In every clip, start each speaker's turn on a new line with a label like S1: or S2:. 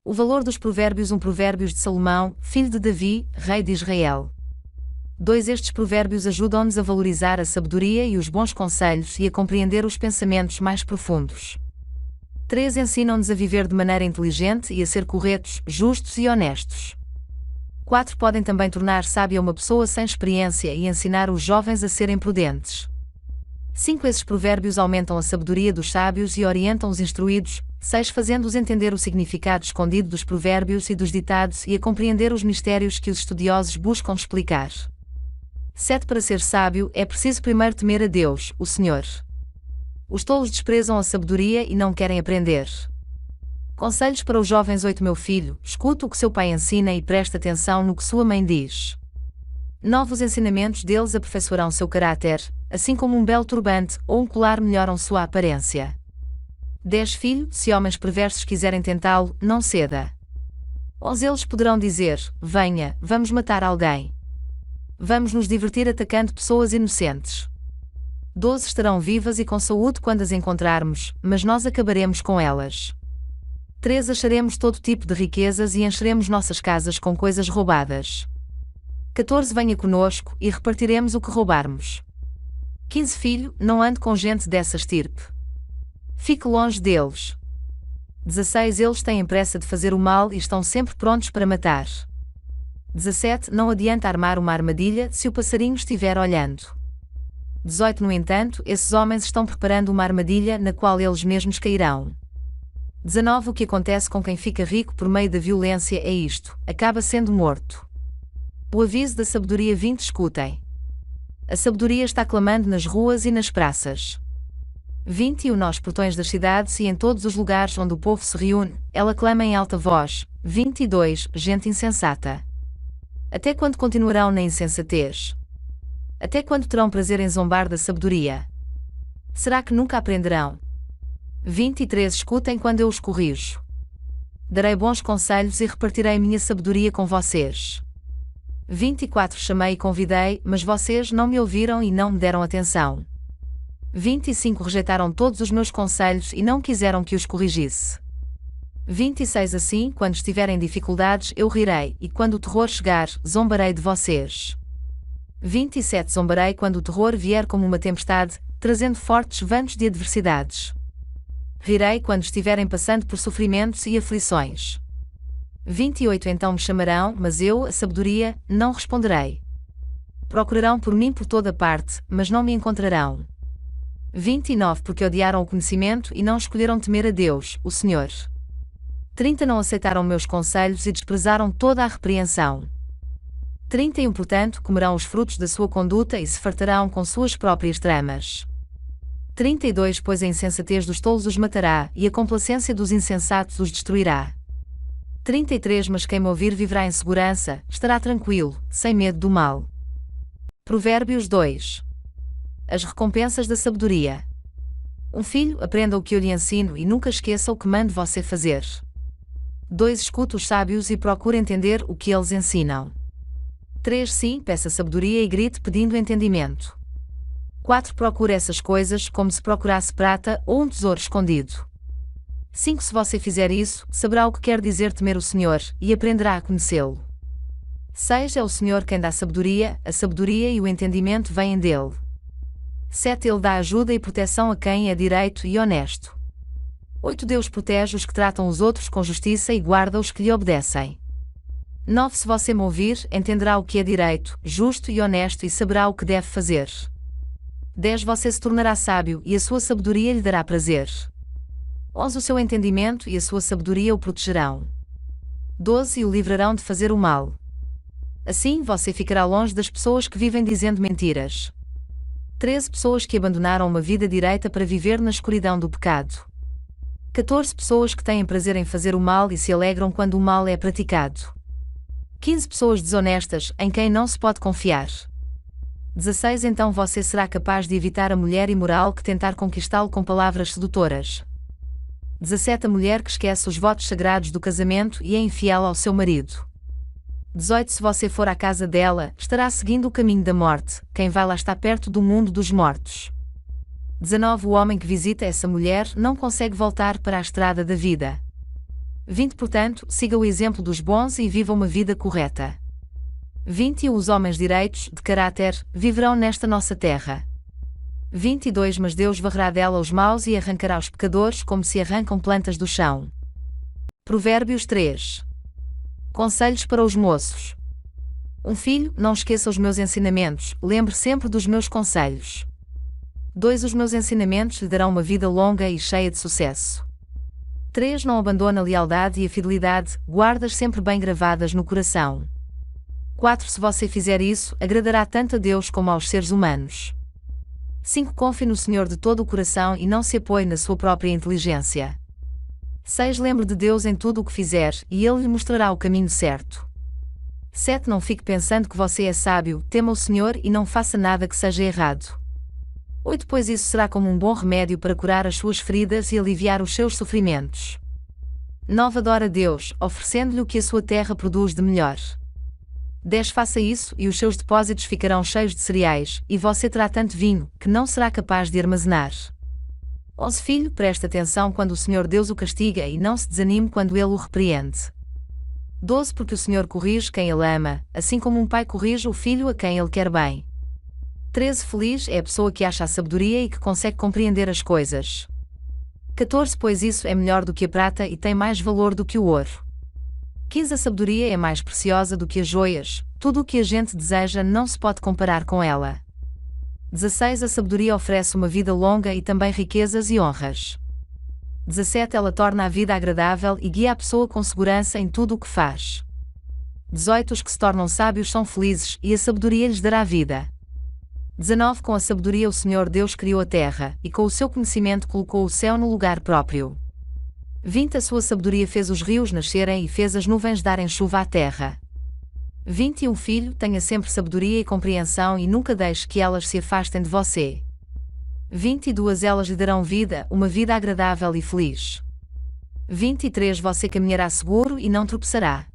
S1: O valor dos provérbios. Provérbios de Salomão, filho de Davi, rei de Israel. 2. Estes provérbios ajudam-nos a valorizar a sabedoria e os bons conselhos e a compreender os pensamentos mais profundos. 3. Ensinam-nos a viver de maneira inteligente e a ser corretos, justos e honestos. 4. Podem também tornar sábia uma pessoa sem experiência e ensinar os jovens a serem prudentes. 5. Esses provérbios aumentam a sabedoria dos sábios e orientam os instruídos. 6. Fazendo-os entender o significado escondido dos provérbios e dos ditados e a compreender os mistérios que os estudiosos buscam explicar. 7. Para ser sábio, é preciso primeiro temer a Deus, o Senhor. Os tolos desprezam a sabedoria e não querem aprender. Conselhos para os jovens. 8. Meu filho, escuta o que seu pai ensina e presta atenção no que sua mãe diz. 9. Os ensinamentos deles aperfeiçoarão seu caráter, assim como um belo turbante ou um colar melhoram sua aparência. 10. Filho, se homens perversos quiserem tentá-lo, não ceda. 11. Eles poderão dizer: venha, vamos matar alguém. Vamos nos divertir atacando pessoas inocentes. 12. Estarão vivas e com saúde quando as encontrarmos, mas nós acabaremos com elas. 13. Acharemos todo tipo de riquezas e encheremos nossas casas com coisas roubadas. 14. Venha conosco e repartiremos o que roubarmos. 15. Filho, não ande com gente dessa estirpe. Fique longe deles. 16. Eles têm pressa de fazer o mal e estão sempre prontos para matar. 17. Não adianta armar uma armadilha se o passarinho estiver olhando. 18. No entanto, esses homens estão preparando uma armadilha na qual eles mesmos cairão. 19. O que acontece com quem fica rico por meio da violência é isto: acaba sendo morto. O aviso da sabedoria. 20. Escutem. A sabedoria está clamando nas ruas e nas praças. 21. Nos portões das cidades e em todos os lugares onde o povo se reúne, ela clama em alta voz. 22. Gente insensata. Até quando continuarão na insensatez? Até quando terão prazer em zombar da sabedoria? Será que nunca aprenderão? 23. Escutem quando eu os corrijo. Darei bons conselhos e repartirei minha sabedoria com vocês. 24. Chamei e convidei, mas vocês não me ouviram e não me deram atenção. 25. Rejeitaram todos os meus conselhos e não quiseram que os corrigisse. 26. Assim, quando estiverem em dificuldades, eu rirei, e quando o terror chegar, zombarei de vocês. 27. Zombarei quando o terror vier como uma tempestade, trazendo fortes ventos de adversidades. Rirei quando estiverem passando por sofrimentos e aflições. 28. Então me chamarão, mas eu, a sabedoria, não responderei. Procurarão por mim por toda parte, mas não me encontrarão. 29. Porque odiaram o conhecimento e não escolheram temer a Deus, o Senhor. 30. Não aceitaram meus conselhos e desprezaram toda a repreensão. 31. Portanto, comerão os frutos da sua conduta e se fartarão com suas próprias tramas. 32. Pois a insensatez dos tolos os matará, e a complacência dos insensatos os destruirá. 33. Mas quem me ouvir viverá em segurança, estará tranquilo, sem medo do mal. Provérbios 2. As recompensas da sabedoria. Um filho, aprenda o que eu lhe ensino e nunca esqueça o que mando você fazer. 2. Escute os sábios e procure entender o que eles ensinam. 3. Sim, peça sabedoria e grite pedindo entendimento. 4. Procure essas coisas como se procurasse prata ou um tesouro escondido. 5. Se você fizer isso, saberá o que quer dizer temer o Senhor, e aprenderá a conhecê-lo. 6. É o Senhor quem dá a sabedoria e o entendimento vêm dele. 7. Ele dá ajuda e proteção a quem é direito e honesto. 8. Deus protege os que tratam os outros com justiça e guarda os que lhe obedecem. 9. Se você me ouvir, entenderá o que é direito, justo e honesto e saberá o que deve fazer. 10. Você se tornará sábio e a sua sabedoria lhe dará prazer. 11. O seu entendimento e a sua sabedoria o protegerão. 12. E o livrarão de fazer o mal. Assim você ficará longe das pessoas que vivem dizendo mentiras. 13. Pessoas que abandonaram uma vida direita para viver na escuridão do pecado. 14. Pessoas que têm prazer em fazer o mal e se alegram quando o mal é praticado. 15. Pessoas desonestas, em quem não se pode confiar. 16. Então você será capaz de evitar a mulher imoral que tentar conquistá-lo com palavras sedutoras. 17. A mulher que esquece os votos sagrados do casamento e é infiel ao seu marido. 18. Se você for à casa dela, estará seguindo o caminho da morte, quem vai lá está perto do mundo dos mortos. 19. O homem que visita essa mulher não consegue voltar para a estrada da vida. 20 Portanto, siga o exemplo dos bons e viva uma vida correta. 21 Os homens direitos, de caráter, viverão nesta nossa terra. 22 Mas Deus varrerá dela os maus e arrancará os pecadores como se arrancam plantas do chão. Provérbios 3. Conselhos para os moços. Um filho, não esqueça os meus ensinamentos, lembre sempre dos meus conselhos. 2 Os meus ensinamentos lhe darão uma vida longa e cheia de sucesso. 3 Não abandona a lealdade e a fidelidade, guarda-as sempre bem gravadas no coração. 4 Se você fizer isso, agradará tanto a Deus como aos seres humanos. 5 Confie no Senhor de todo o coração e não se apoie na sua própria inteligência. 6 Lembre de Deus em tudo o que fizer, e Ele lhe mostrará o caminho certo. 7 Não fique pensando que você é sábio, tema o Senhor e não faça nada que seja errado. 8 Pois isso será como um bom remédio para curar as suas feridas e aliviar os seus sofrimentos. 9 Adora a Deus, oferecendo-lhe o que a sua terra produz de melhor. 10 Faça isso, e os seus depósitos ficarão cheios de cereais, e você terá tanto vinho, que não será capaz de armazenar. 11 Filho, preste atenção quando o Senhor Deus o castiga e não se desanime quando Ele o repreende. 12 Porque o Senhor corrige quem Ele ama, assim como um pai corrige o filho a quem Ele quer bem. 13 Feliz é a pessoa que acha a sabedoria e que consegue compreender as coisas. 14 Pois isso é melhor do que a prata e tem mais valor do que o ouro. 15 A sabedoria é mais preciosa do que as joias, tudo o que a gente deseja não se pode comparar com ela. 16 A sabedoria oferece uma vida longa e também riquezas e honras. 17 Ela torna a vida agradável e guia a pessoa com segurança em tudo o que faz. 18 Os que se tornam sábios são felizes, e a sabedoria lhes dará vida. 19 Com a sabedoria o Senhor Deus criou a terra, e com o seu conhecimento colocou o céu no lugar próprio. 20 A sua sabedoria fez os rios nascerem e fez as nuvens darem chuva à terra. 21 Filho, tenha sempre sabedoria e compreensão e nunca deixe que elas se afastem de você. 22 Elas lhe darão vida, uma vida agradável e feliz. 23 Você caminhará seguro e não tropeçará.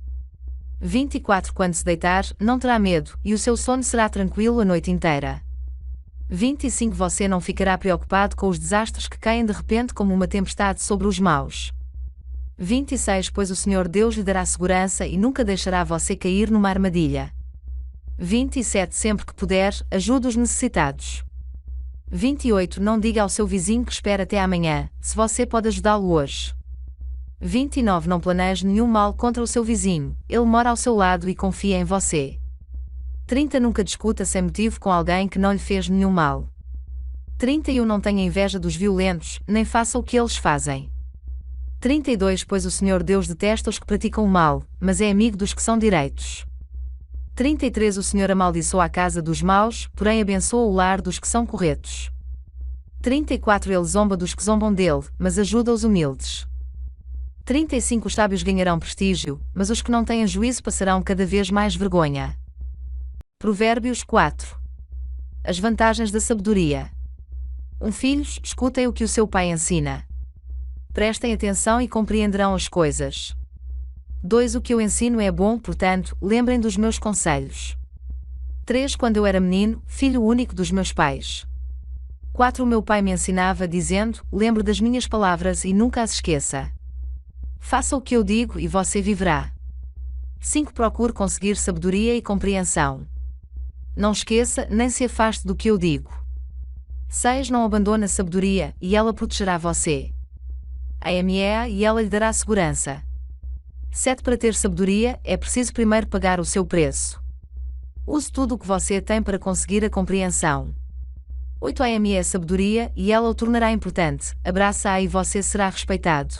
S1: 24 Quando se deitar, não terá medo, e o seu sono será tranquilo a noite inteira. 25 Você não ficará preocupado com os desastres que caem de repente como uma tempestade sobre os maus. 26 Pois o Senhor Deus lhe dará segurança e nunca deixará você cair numa armadilha. 27 Sempre que puder, ajude os necessitados. 28 Não diga ao seu vizinho que espera até amanhã, se você pode ajudá-lo hoje. 29 Não planeje nenhum mal contra o seu vizinho, ele mora ao seu lado e confia em você. 30 Nunca discuta sem motivo com alguém que não lhe fez nenhum mal. 31 Não tenha inveja dos violentos, nem faça o que eles fazem. 32 Pois o Senhor Deus detesta os que praticam o mal, mas é amigo dos que são direitos. 33 O Senhor amaldiçoa a casa dos maus, porém abençoa o lar dos que são corretos. 34 Ele zomba dos que zombam dele, mas ajuda os humildes. 35 Os sábios ganharão prestígio, mas os que não têm juízo passarão cada vez mais vergonha. Provérbios 4. As vantagens da sabedoria. Filhos, escutem o que o seu pai ensina. Prestem atenção e compreenderão as coisas. 2 O que eu ensino é bom, portanto, lembrem dos meus conselhos. 3 Quando eu era menino, filho único dos meus pais. 4 O meu pai me ensinava dizendo, lembre das minhas palavras e nunca as esqueça. Faça o que eu digo e você viverá. 5 Procure conseguir sabedoria e compreensão. Não esqueça, nem se afaste do que eu digo. 6 Não abandone a sabedoria, e ela protegerá você. Ame-a e ela lhe dará segurança. 7 Para ter sabedoria, é preciso primeiro pagar o seu preço. Use tudo o que você tem para conseguir a compreensão. 8 Ame a sabedoria, e ela o tornará importante, abraça-a e você será respeitado.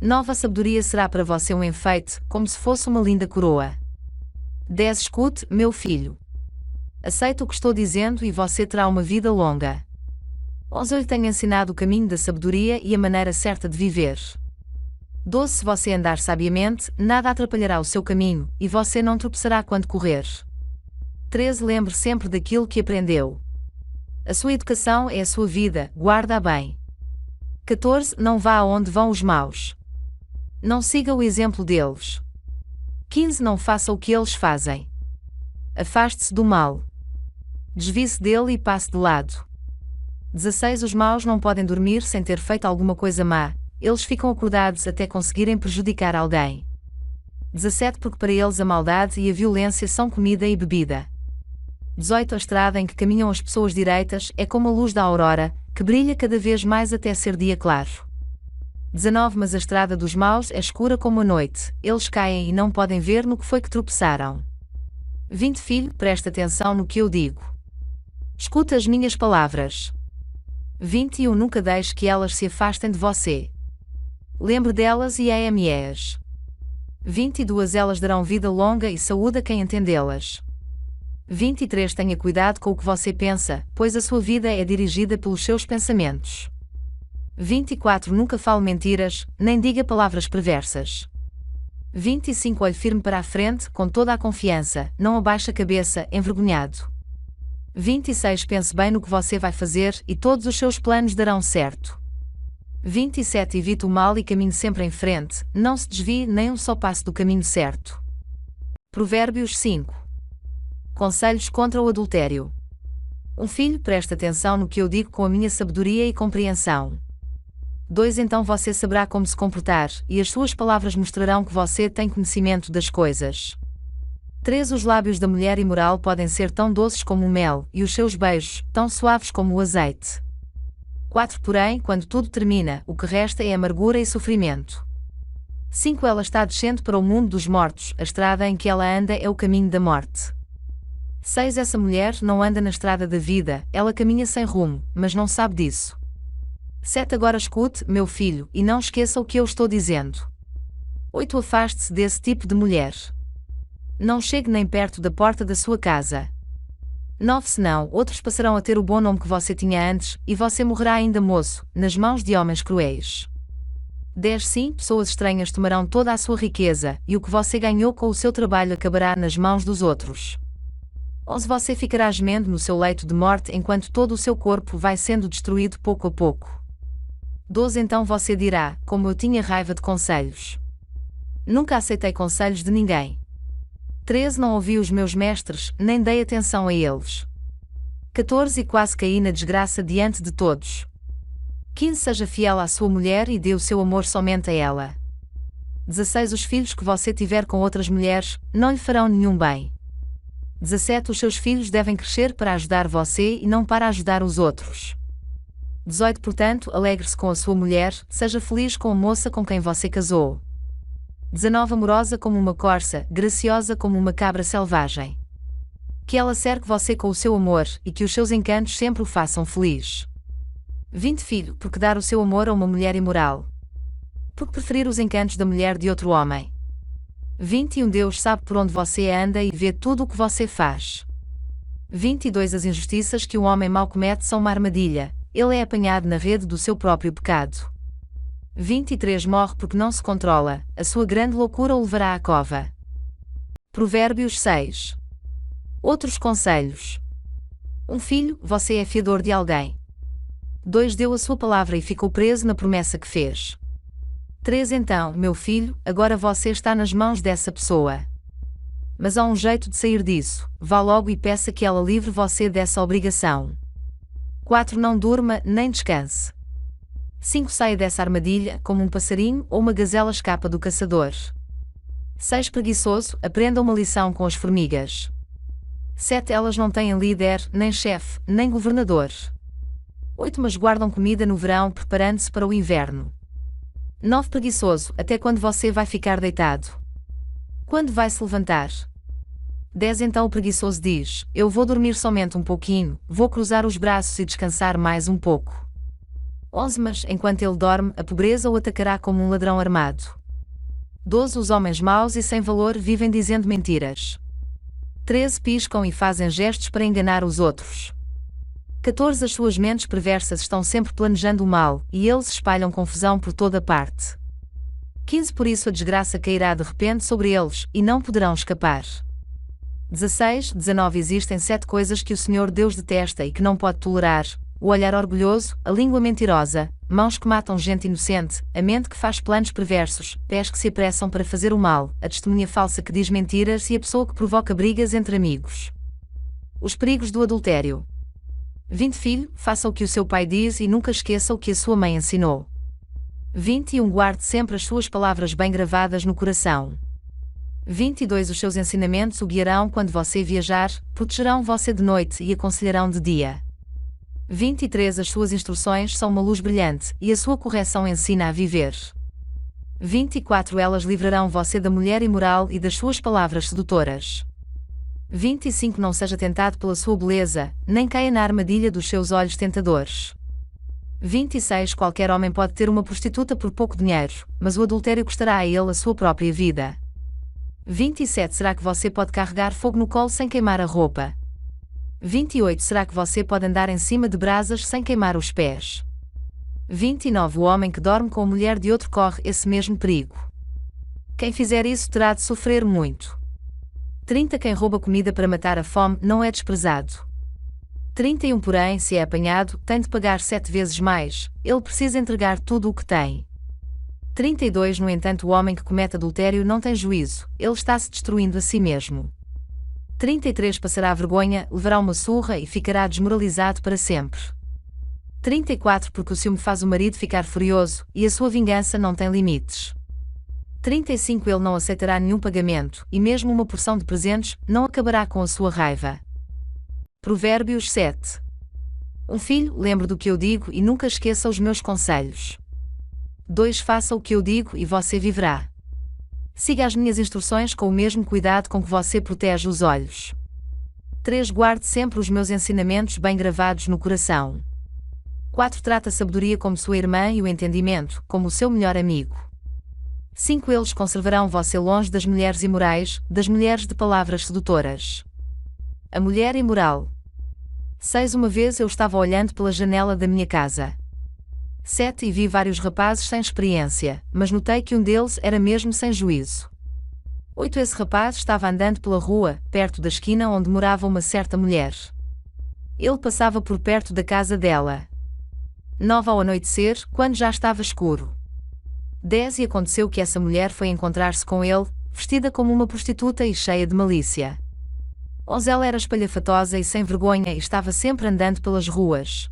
S1: 9 A sabedoria será para você um enfeite, como se fosse uma linda coroa. 10 Escute, meu filho. Aceite o que estou dizendo e você terá uma vida longa. 11 Eu lhe tenho ensinado o caminho da sabedoria e a maneira certa de viver. 12 Se você andar sabiamente, nada atrapalhará o seu caminho, e você não tropeçará quando correr. 13 Lembre sempre daquilo que aprendeu. A sua educação é a sua vida, guarda-a bem. 14 Não vá aonde vão os maus. Não siga o exemplo deles. 15 Não faça o que eles fazem. Afaste-se do mal. Desvie-se dele e passe de lado. 16 Os maus não podem dormir sem ter feito alguma coisa má, eles ficam acordados até conseguirem prejudicar alguém. 17 Porque para eles a maldade e a violência são comida e bebida. 18 A estrada em que caminham as pessoas direitas é como a luz da aurora, que brilha cada vez mais até ser dia claro. 19 Mas a estrada dos maus é escura como a noite, eles caem e não podem ver no que foi que tropeçaram. 20 Filho, presta atenção no que eu digo. Escuta as minhas palavras. 21 Nunca deixe que elas se afastem de você. Lembre delas e ame-as. 22 Elas darão vida longa e saúde a quem entendê-las. 23 Tenha cuidado com o que você pensa, pois a sua vida é dirigida pelos seus pensamentos. 24 Nunca fale mentiras, nem diga palavras perversas. 25 Olhe firme para a frente, com toda a confiança, não abaixe a cabeça, envergonhado. 26 Pense bem no que você vai fazer, e todos os seus planos darão certo. 27 Evite o mal e caminhe sempre em frente, não se desvie nem um só passo do caminho certo. Provérbios 5 Conselhos contra o adultério. Filho, presta atenção no que eu digo com a minha sabedoria e compreensão. 2 Então você saberá como se comportar, e as suas palavras mostrarão que você tem conhecimento das coisas. 3 Os lábios da mulher imoral podem ser tão doces como o mel, e os seus beijos, tão suaves como o azeite. 4 Porém, quando tudo termina, o que resta é amargura e sofrimento. 5 Ela está descendo para o mundo dos mortos, a estrada em que ela anda é o caminho da morte. 6 Essa mulher não anda na estrada da vida, ela caminha sem rumo, mas não sabe disso. 7 Agora escute, meu filho, e não esqueça o que eu estou dizendo. 8 Afaste-se desse tipo de mulher. Não chegue nem perto da porta da sua casa. 9 Senão, outros passarão a ter o bom nome que você tinha antes, e você morrerá ainda moço, nas mãos de homens cruéis. 10 Sim, pessoas estranhas tomarão toda a sua riqueza, e o que você ganhou com o seu trabalho acabará nas mãos dos outros. 11 Você ficará gemendo no seu leito de morte enquanto todo o seu corpo vai sendo destruído pouco a pouco. 12 Então você dirá, como eu tinha raiva de conselhos. Nunca aceitei conselhos de ninguém. 13 Não ouvi os meus mestres, nem dei atenção a eles. 14 E quase caí na desgraça diante de todos. 15 Seja fiel à sua mulher e dê o seu amor somente a ela. 16 Os filhos que você tiver com outras mulheres, não lhe farão nenhum bem. 17 Os seus filhos devem crescer para ajudar você e não para ajudar os outros. 18 Portanto, alegre-se com a sua mulher, seja feliz com a moça com quem você casou. 19 Amorosa como uma corça, graciosa como uma cabra selvagem. Que ela cerque você com o seu amor, e que os seus encantos sempre o façam feliz. 20 Filho, porque dar o seu amor a uma mulher imoral? Porque preferir os encantos da mulher de outro homem? 21 Deus sabe por onde você anda e vê tudo o que você faz. 22 As injustiças que o homem mau comete são uma armadilha, ele é apanhado na rede do seu próprio pecado. 23 Morre porque não se controla, a sua grande loucura o levará à cova. Provérbios 6 Outros conselhos. Filho, você é fiador de alguém. 2 Deu a sua palavra e ficou preso na promessa que fez. 3 Então, meu filho, agora você está nas mãos dessa pessoa. Mas há um jeito de sair disso, vá logo e peça que ela livre você dessa obrigação. 4 Não durma, nem descanse. 5 Saia dessa armadilha, como um passarinho ou uma gazela escapa do caçador. 6 Preguiçoso, aprenda uma lição com as formigas. 7 Elas não têm líder, nem chefe, nem governador. 8 Mas guardam comida no verão preparando-se para o inverno. 9 Preguiçoso, até quando você vai ficar deitado? Quando vai se levantar? 10 Então o preguiçoso diz, eu vou dormir somente um pouquinho, vou cruzar os braços e descansar mais um pouco. 11 Mas, enquanto ele dorme, a pobreza o atacará como um ladrão armado. 12 Os homens maus e sem valor vivem dizendo mentiras. 13 Piscam e fazem gestos para enganar os outros. 14 As suas mentes perversas estão sempre planejando o mal, e eles espalham confusão por toda parte. 15 Por isso a desgraça cairá de repente sobre eles, e não poderão escapar. 16, 19 Existem 7 coisas que o Senhor Deus detesta e que não pode tolerar: o olhar orgulhoso, a língua mentirosa, mãos que matam gente inocente, a mente que faz planos perversos, pés que se apressam para fazer o mal, a testemunha falsa que diz mentiras e a pessoa que provoca brigas entre amigos. Os perigos do adultério. 20 Filho, faça o que o seu pai diz e nunca esqueça o que a sua mãe ensinou. 21 Guarde sempre as suas palavras bem gravadas no coração. 22 Os seus ensinamentos o guiarão quando você viajar, protegerão você de noite e aconselharão de dia. 23 As suas instruções são uma luz brilhante, e a sua correção ensina a viver. 24 Elas livrarão você da mulher imoral e das suas palavras sedutoras. 25 Não seja tentado pela sua beleza, nem caia na armadilha dos seus olhos tentadores. 26 Qualquer homem pode ter uma prostituta por pouco dinheiro, mas o adultério custará a ele a sua própria vida. 27 Será que você pode carregar fogo no colo sem queimar a roupa? 28 Será que você pode andar em cima de brasas sem queimar os pés? 29 O homem que dorme com a mulher de outro corre esse mesmo perigo. Quem fizer isso terá de sofrer muito. 30 Quem rouba comida para matar a fome não é desprezado. 31 Porém, se é apanhado, tem de pagar 7 vezes mais, ele precisa entregar tudo o que tem. 32 No entanto, o homem que comete adultério não tem juízo, ele está se destruindo a si mesmo. 33 Passará vergonha, levará uma surra e ficará desmoralizado para sempre. 34 Porque o ciúme faz o marido ficar furioso, e a sua vingança não tem limites. 35 Ele não aceitará nenhum pagamento, e mesmo uma porção de presentes não acabará com a sua raiva. Provérbios 7 Um filho, lembre do que eu digo e nunca esqueça os meus conselhos. 2 Faça o que eu digo e você viverá. Siga as minhas instruções com o mesmo cuidado com que você protege os olhos. 3 Guarde sempre os meus ensinamentos bem gravados no coração. 4 Trata a sabedoria como sua irmã e o entendimento como o seu melhor amigo. 5 Eles conservarão você longe das mulheres imorais, das mulheres de palavras sedutoras. A mulher imoral. 6 Uma vez eu estava olhando pela janela da minha casa. 7 E vi vários rapazes sem experiência, mas notei que um deles era mesmo sem juízo. 8 Esse rapaz estava andando pela rua, perto da esquina onde morava uma certa mulher. Ele passava por perto da casa dela. 9 Ao anoitecer, quando já estava escuro. 10 E aconteceu que essa mulher foi encontrar-se com ele, vestida como uma prostituta e cheia de malícia. 11 Ela era espalhafatosa e sem vergonha e estava sempre andando pelas ruas.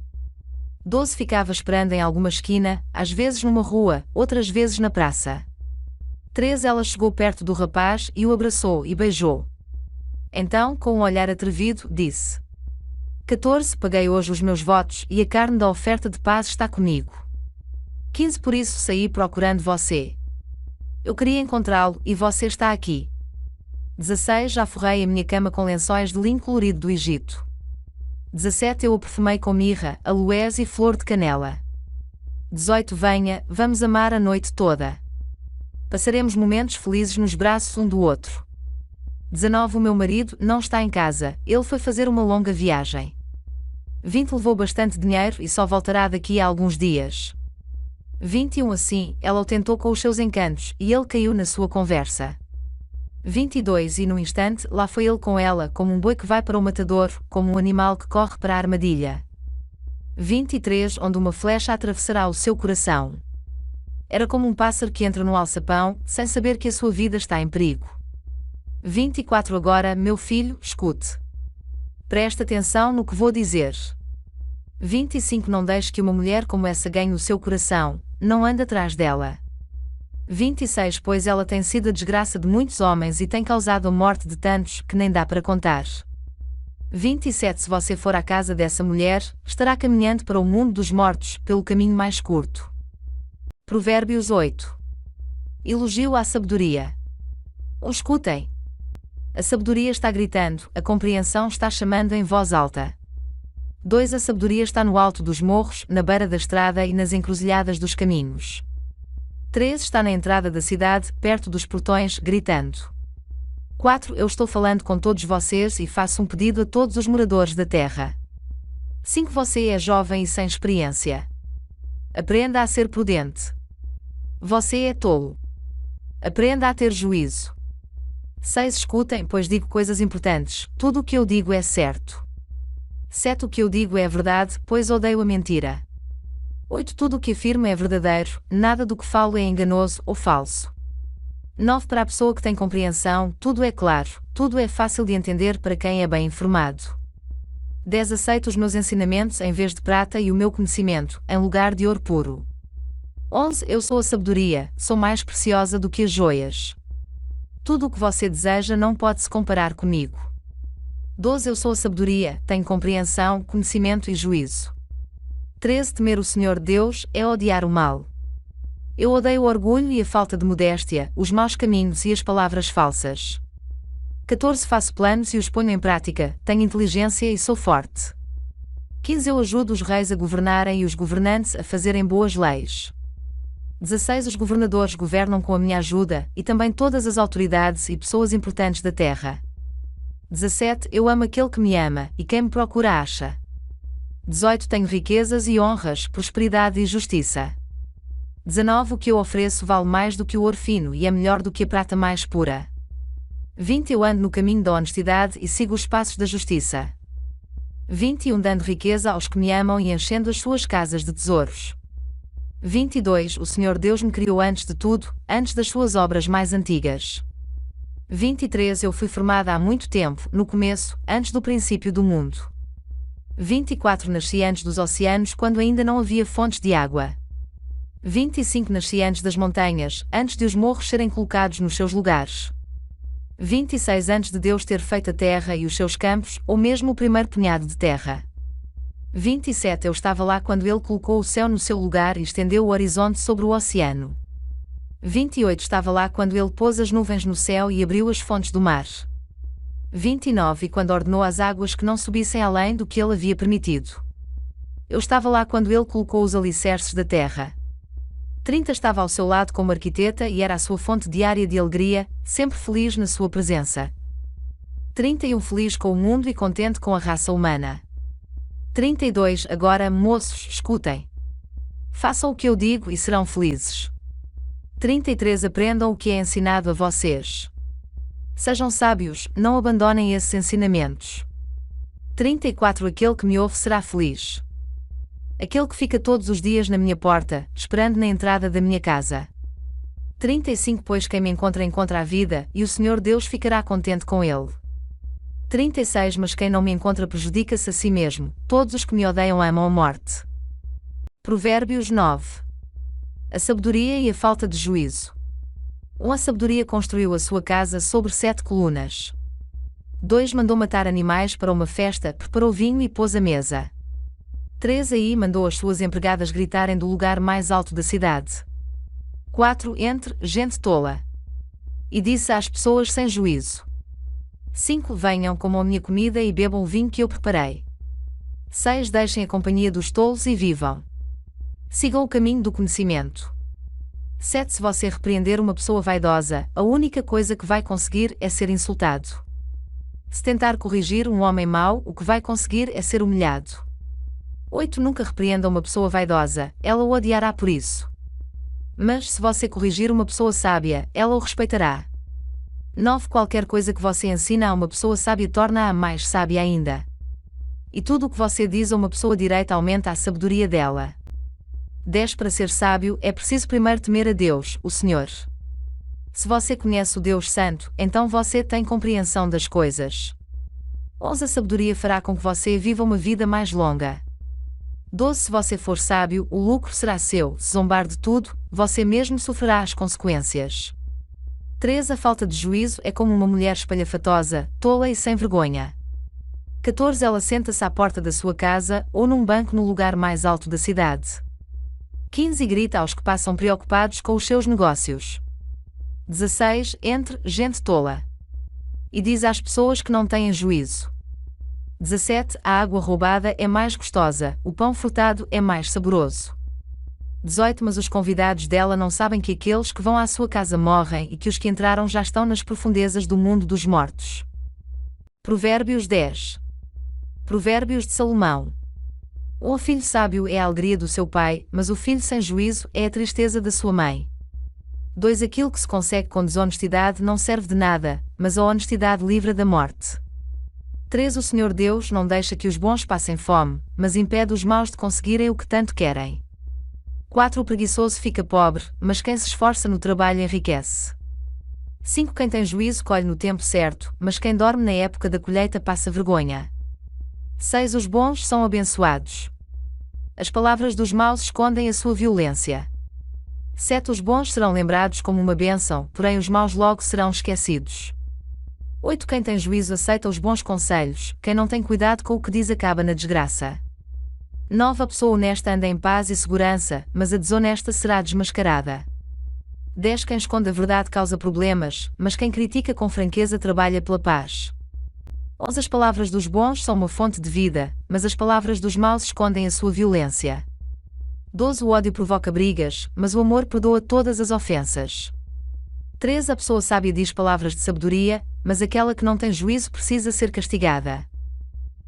S1: 12 Ficava esperando em alguma esquina, às vezes numa rua, outras vezes na praça. 13 Ela chegou perto do rapaz e o abraçou e beijou. Então, com um olhar atrevido, disse: 14 Paguei hoje os meus votos e a carne da oferta de paz está comigo. 15 Por isso saí procurando você. Eu queria encontrá-lo e você está aqui. 16 Já forrei a minha cama com lençóis de linho colorido do Egito. 17 Eu o perfumei com mirra, aloés e flor de canela. 18 Venha, vamos amar a noite toda. Passaremos momentos felizes nos braços um do outro. 19 O meu marido não está em casa, ele foi fazer uma longa viagem. 20 Levou bastante dinheiro e só voltará daqui a alguns dias. 21 Assim, ela o tentou com os seus encantos, e ele caiu na sua conversa. 22 E num instante, lá foi ele com ela, como um boi que vai para o matador, como um animal que corre para a armadilha. 23 Onde uma flecha atravessará o seu coração. Era como um pássaro que entra no alçapão, sem saber que a sua vida está em perigo. 24 Agora, meu filho, escute. Preste atenção no que vou dizer. 25 Não deixe que uma mulher como essa ganhe o seu coração, não ande atrás dela. 26 Pois ela tem sido a desgraça de muitos homens e tem causado a morte de tantos que nem dá para contar. 27 Se você for à casa dessa mulher, estará caminhando para o mundo dos mortos, pelo caminho mais curto. Provérbios 8 Elogio à sabedoria. Escutem. A sabedoria está gritando, a compreensão está chamando em voz alta. 2 A sabedoria está no alto dos morros, na beira da estrada e nas encruzilhadas dos caminhos. 3 Está na entrada da cidade, perto dos portões, gritando. 4 Eu estou falando com todos vocês e faço um pedido a todos os moradores da terra. 5 Você é jovem e sem experiência. Aprenda a ser prudente. Você é tolo. Aprenda a ter juízo. 6 Escutem, pois digo coisas importantes, tudo o que eu digo é certo. 7 O que eu digo é verdade, pois odeio a mentira. 8 Tudo o que afirmo é verdadeiro, nada do que falo é enganoso ou falso. 9 Para a pessoa que tem compreensão, tudo é claro, tudo é fácil de entender para quem é bem informado. 10 Aceito os meus ensinamentos em vez de prata e o meu conhecimento, em lugar de ouro puro. 11 Eu sou a sabedoria, sou mais preciosa do que as joias. Tudo o que você deseja não pode se comparar comigo. 12 Eu sou a sabedoria, tenho compreensão, conhecimento e juízo. 13 Temer o Senhor Deus é odiar o mal. Eu odeio o orgulho e a falta de modéstia, os maus caminhos e as palavras falsas. 14 Faço planos e os ponho em prática, tenho inteligência e sou forte. 15 Eu ajudo os reis a governarem e os governantes a fazerem boas leis. 16 Os governadores governam com a minha ajuda, e também todas as autoridades e pessoas importantes da terra. 17 Eu amo aquele que me ama, e quem me procura acha. 18 Tenho riquezas e honras, prosperidade e justiça. 19 O que eu ofereço vale mais do que o ouro fino e é melhor do que a prata mais pura. 20 Eu ando no caminho da honestidade e sigo os passos da justiça. 21 Dando riqueza aos que me amam e enchendo as suas casas de tesouros. 22 O Senhor Deus me criou antes de tudo, antes das suas obras mais antigas. 23 Eu fui formada há muito tempo, no começo, antes do princípio do mundo. 24 Nasci antes dos oceanos quando ainda não havia fontes de água. 25 Nasci antes das montanhas, antes de os morros serem colocados nos seus lugares. 26 Antes de Deus ter feito a terra e os seus campos, ou mesmo o primeiro punhado de terra. 27 Eu estava lá quando Ele colocou o céu no seu lugar e estendeu o horizonte sobre o oceano. 28 Estava lá quando Ele pôs as nuvens no céu e abriu as fontes do mar. 29 E quando ordenou às águas que não subissem além do que Ele havia permitido. Eu estava lá quando Ele colocou os alicerces da terra. 30 Estava ao seu lado como arquiteta e era a sua fonte diária de alegria, sempre feliz na sua presença. 31 Feliz com o mundo e contente com a raça humana. 32 Agora, moços, escutem. Façam o que eu digo e serão felizes. 33 Aprendam o que é ensinado a vocês. Sejam sábios, não abandonem esses ensinamentos. 34 Aquele que me ouve será feliz. Aquele que fica todos os dias na minha porta, esperando na entrada da minha casa. 35 Pois quem me encontra a vida, e o Senhor Deus ficará contente com ele. 36 Mas quem não me encontra prejudica-se a si mesmo, todos os que me odeiam amam a morte. Provérbios 9 A sabedoria e a falta de juízo. A sabedoria construiu a sua casa sobre 7 colunas. 2 Mandou matar animais para uma festa, preparou vinho e pôs a mesa. 3 Aí mandou as suas empregadas gritarem do lugar mais alto da cidade. 4 Entre gente tola. E disse às pessoas sem juízo. 5 Venham, comam a minha comida e bebam o vinho que eu preparei. 6 Deixem a companhia dos tolos e vivam. Sigam o caminho do conhecimento. 7 Se você repreender uma pessoa vaidosa, a única coisa que vai conseguir é ser insultado. Se tentar corrigir um homem mau, o que vai conseguir é ser humilhado. 8 Nunca repreenda uma pessoa vaidosa, ela o odiará por isso. Mas se você corrigir uma pessoa sábia, ela o respeitará. 9 Qualquer coisa que você ensina a uma pessoa sábia torna-a mais sábia ainda. E tudo o que você diz a uma pessoa direita aumenta a sabedoria dela. 10 Para ser sábio, é preciso primeiro temer a Deus, o Senhor. Se você conhece o Deus Santo, então você tem compreensão das coisas. 11 A sabedoria fará com que você viva uma vida mais longa. 12 Se você for sábio, o lucro será seu, se zombar de tudo, você mesmo sofrerá as consequências. 13 A falta de juízo é como uma mulher espalhafatosa, tola e sem vergonha. 14 Ela senta-se à porta da sua casa, ou num banco no lugar mais alto da cidade. 15 E grita aos que passam preocupados com os seus negócios. 16 Entre gente tola. E diz às pessoas que não têm juízo. 17 A água roubada é mais gostosa, o pão furtado é mais saboroso. 18 Mas os convidados dela não sabem que aqueles que vão à sua casa morrem e que os que entraram já estão nas profundezas do mundo dos mortos. Provérbios 10 Provérbios de Salomão. O filho sábio é a alegria do seu pai, mas o filho sem juízo é a tristeza da sua mãe. 2 Aquilo que se consegue com desonestidade não serve de nada, mas a honestidade livra da morte. 3 O Senhor Deus não deixa que os bons passem fome, mas impede os maus de conseguirem o que tanto querem. 4 O preguiçoso fica pobre, mas quem se esforça no trabalho enriquece. 5 Quem tem juízo colhe no tempo certo, mas quem dorme na época da colheita passa vergonha. 6 Os bons são abençoados. As palavras dos maus escondem a sua violência. 7 Os bons serão lembrados como uma bênção, porém os maus logo serão esquecidos. 8 Quem tem juízo aceita os bons conselhos, quem não tem cuidado com o que diz acaba na desgraça. 9 A pessoa honesta anda em paz e segurança, mas a desonesta será desmascarada. 10 Quem esconde a verdade causa problemas, mas quem critica com franqueza trabalha pela paz. 11 As palavras dos bons são uma fonte de vida, mas as palavras dos maus escondem a sua violência. 12 O ódio provoca brigas, mas o amor perdoa todas as ofensas. 13 A pessoa sábia diz palavras de sabedoria, mas aquela que não tem juízo precisa ser castigada.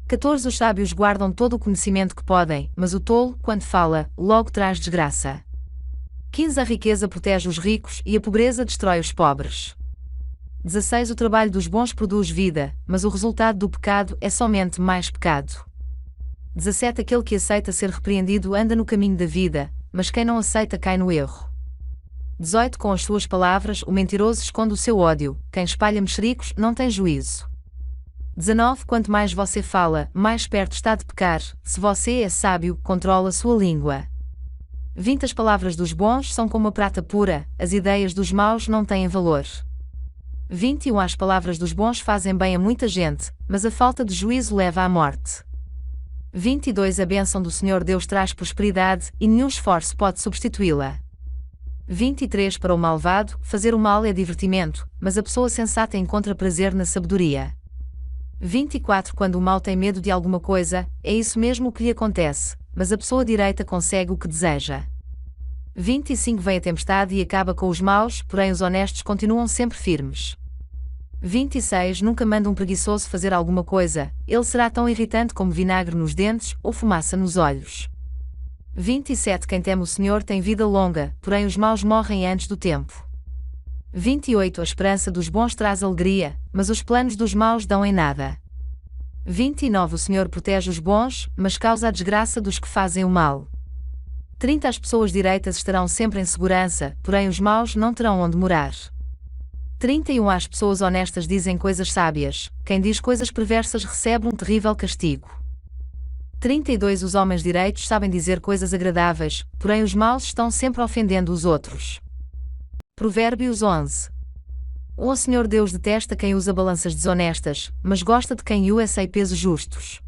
S1: 14 Os sábios guardam todo o conhecimento que podem, mas o tolo, quando fala, logo traz desgraça. 15 A riqueza protege os ricos e a pobreza destrói os pobres. 16 O trabalho dos bons produz vida, mas o resultado do pecado é somente mais pecado. 17 Aquele que aceita ser repreendido anda no caminho da vida, mas quem não aceita cai no erro. 18 Com as suas palavras o mentiroso esconde o seu ódio, quem espalha mexericos não tem juízo. 19 Quanto mais você fala, mais perto está de pecar, se você é sábio, controla sua língua. 20 As palavras dos bons são como a prata pura, as ideias dos maus não têm valor. 21 As palavras dos bons fazem bem a muita gente, mas a falta de juízo leva à morte. 22 A bênção do Senhor Deus traz prosperidade, e nenhum esforço pode substituí-la. 23 Para o malvado, fazer o mal é divertimento, mas a pessoa sensata encontra prazer na sabedoria. 24 Quando o mal tem medo de alguma coisa, é isso mesmo que lhe acontece, mas a pessoa direita consegue o que deseja. 25 Vem a tempestade e acaba com os maus, porém os honestos continuam sempre firmes. 26 Nunca manda um preguiçoso fazer alguma coisa, ele será tão irritante como vinagre nos dentes ou fumaça nos olhos. 27 Quem teme o Senhor tem vida longa, porém os maus morrem antes do tempo. 28 A esperança dos bons traz alegria, mas os planos dos maus dão em nada. 29 O Senhor protege os bons, mas causa a desgraça dos que fazem o mal. 30 As pessoas direitas estarão sempre em segurança, porém os maus não terão onde morar. 31 As pessoas honestas dizem coisas sábias, quem diz coisas perversas recebe um terrível castigo. 32 Os homens direitos sabem dizer coisas agradáveis, porém os maus estão sempre ofendendo os outros. Provérbios 11 O Senhor Deus detesta quem usa balanças desonestas, mas gosta de quem usa pesos justos.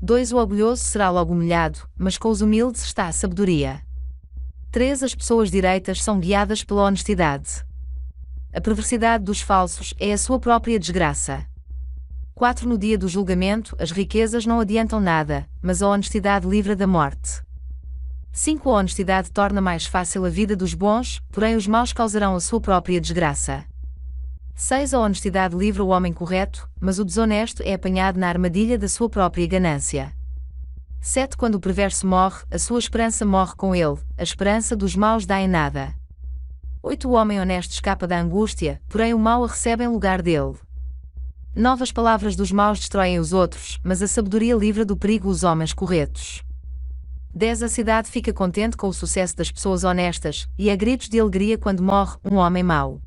S1: 2 O orgulhoso será logo humilhado, mas com os humildes está a sabedoria. 3 As pessoas direitas são guiadas pela honestidade. A perversidade dos falsos é a sua própria desgraça. 4 No dia do julgamento, as riquezas não adiantam nada, mas a honestidade livra da morte. 5 A honestidade torna mais fácil a vida dos bons, porém os maus causarão a sua própria desgraça. 6 A honestidade livra o homem correto, mas o desonesto é apanhado na armadilha da sua própria ganância. 7 Quando o perverso morre, a sua esperança morre com ele, a esperança dos maus dá em nada. 8 O homem honesto escapa da angústia, porém o mau a recebe em lugar dele. 9 As palavras dos maus destroem os outros, mas a sabedoria livra do perigo os homens corretos. 10 A cidade fica contente com o sucesso das pessoas honestas, e há gritos de alegria quando morre um homem mau.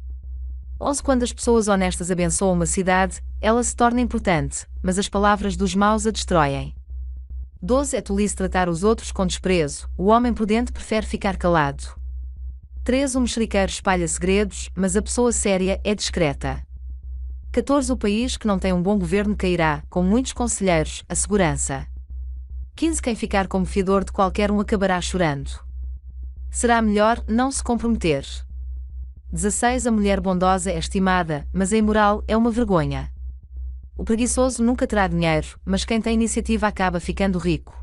S1: 11 Quando as pessoas honestas abençoam uma cidade, ela se torna importante, mas as palavras dos maus a destroem. 12 É tolice tratar os outros com desprezo, o homem prudente prefere ficar calado. 13 O mexeriqueiro espalha segredos, mas a pessoa séria é discreta. 14 O país que não tem um bom governo cairá, com muitos conselheiros, a segurança. 15 Quem ficar como fiador de qualquer um acabará chorando. Será melhor não se comprometer. 16 A mulher bondosa é estimada, mas a imoral é uma vergonha. O preguiçoso nunca terá dinheiro, mas quem tem iniciativa acaba ficando rico.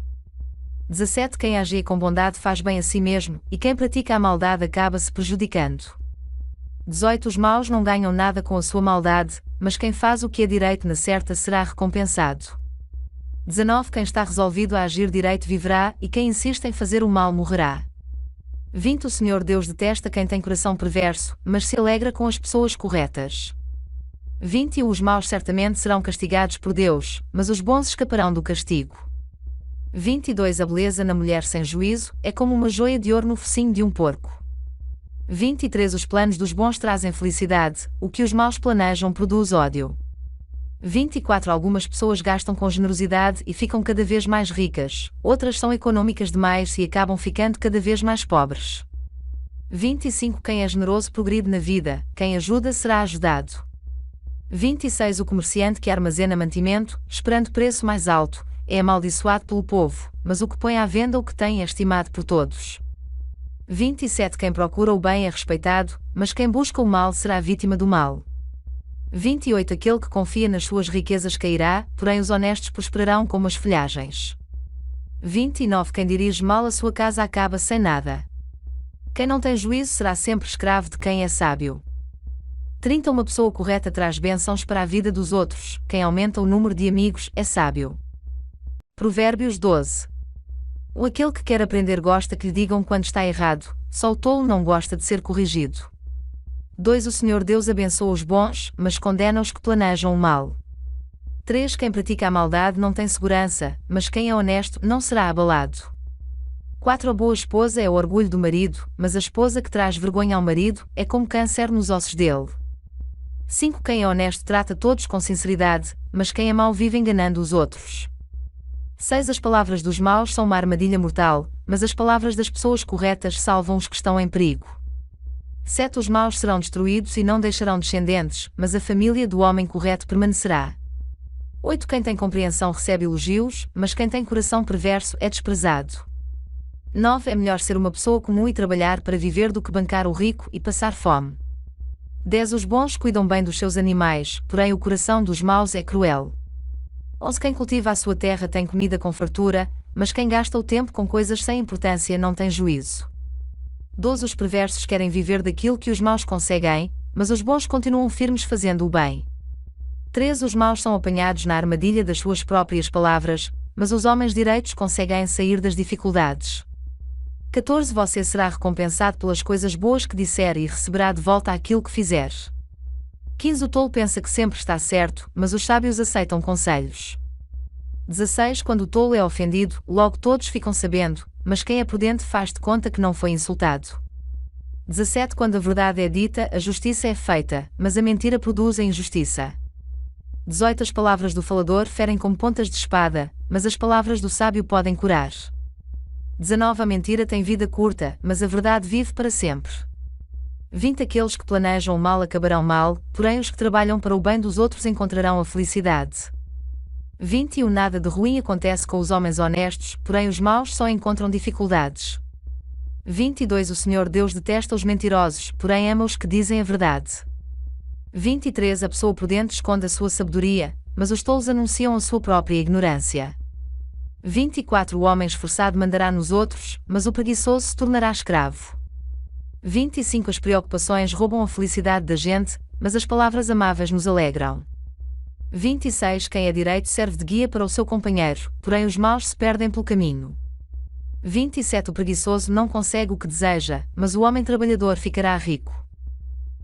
S1: 17 Quem age com bondade faz bem a si mesmo, e quem pratica a maldade acaba se prejudicando. 18 Os maus não ganham nada com a sua maldade, mas quem faz o que é direito na certa será recompensado. 19 Quem está resolvido a agir direito viverá, e quem insiste em fazer o mal morrerá. 20 O Senhor Deus detesta quem tem coração perverso, mas se alegra com as pessoas corretas. 21 Os maus certamente serão castigados por Deus, mas os bons escaparão do castigo. 22 A beleza na mulher sem juízo é como uma joia de ouro no focinho de um porco. 23 Os planos dos bons trazem felicidade, o que os maus planejam produz ódio. 24 Algumas pessoas gastam com generosidade e ficam cada vez mais ricas, outras são econômicas demais e acabam ficando cada vez mais pobres. 25 Quem é generoso progride na vida, quem ajuda será ajudado. 26 O comerciante que armazena mantimento, esperando preço mais alto, é amaldiçoado pelo povo, mas o que põe à venda o que tem é estimado por todos. 27 Quem procura o bem é respeitado, mas quem busca o mal será vítima do mal. 28 Aquele que confia nas suas riquezas cairá, porém os honestos prosperarão como as folhagens. 29 Quem dirige mal a sua casa acaba sem nada. Quem não tem juízo será sempre escravo de quem é sábio. 30 Uma pessoa correta traz bênçãos para a vida dos outros, quem aumenta o número de amigos é sábio. Provérbios 12. Aquele que quer aprender gosta que lhe digam quando está errado, só o tolo não gosta de ser corrigido. 2 O Senhor Deus abençoa os bons, mas condena os que planejam o mal. 3 Quem pratica a maldade não tem segurança, mas quem é honesto não será abalado. 4 A boa esposa é o orgulho do marido, mas a esposa que traz vergonha ao marido é como câncer nos ossos dele. 5 Quem é honesto trata todos com sinceridade, mas quem é mau vive enganando os outros. 6 As palavras dos maus são uma armadilha mortal, mas as palavras das pessoas corretas salvam os que estão em perigo. 7 Os maus serão destruídos e não deixarão descendentes, mas a família do homem correto permanecerá. 8 Quem tem compreensão recebe elogios, mas quem tem coração perverso é desprezado. 9 É melhor ser uma pessoa comum e trabalhar para viver do que bancar o rico e passar fome. 10 Os bons cuidam bem dos seus animais, porém o coração dos maus é cruel. 11 Quem cultiva a sua terra tem comida com fartura, mas quem gasta o tempo com coisas sem importância não tem juízo. 12 Os perversos querem viver daquilo que os maus conseguem, mas os bons continuam firmes fazendo o bem. 13 Os maus são apanhados na armadilha das suas próprias palavras, mas os homens direitos conseguem sair das dificuldades. 14 Você será recompensado pelas coisas boas que disser e receberá de volta aquilo que fizer. 15 O tolo pensa que sempre está certo, mas os sábios aceitam conselhos. 16 Quando o tolo é ofendido, logo todos ficam sabendo, mas quem é prudente faz de conta que não foi insultado. 17 Quando a verdade é dita, a justiça é feita, mas a mentira produz a injustiça. 18 As palavras do falador ferem como pontas de espada, mas as palavras do sábio podem curar. 19 A mentira tem vida curta, mas a verdade vive para sempre. 20 Aqueles que planejam o mal acabarão mal, porém os que trabalham para o bem dos outros encontrarão a felicidade. 21 Nada de ruim acontece com os homens honestos, porém os maus só encontram dificuldades. 22 O Senhor Deus detesta os mentirosos, porém ama os que dizem a verdade. 23 A pessoa prudente esconde a sua sabedoria, mas os tolos anunciam a sua própria ignorância. 24 O homem esforçado mandará nos outros, mas o preguiçoso se tornará escravo. 25 As preocupações roubam a felicidade da gente, mas as palavras amáveis nos alegram. 26 Quem é direito serve de guia para o seu companheiro, porém os maus se perdem pelo caminho. 27 O preguiçoso não consegue o que deseja, mas o homem trabalhador ficará rico.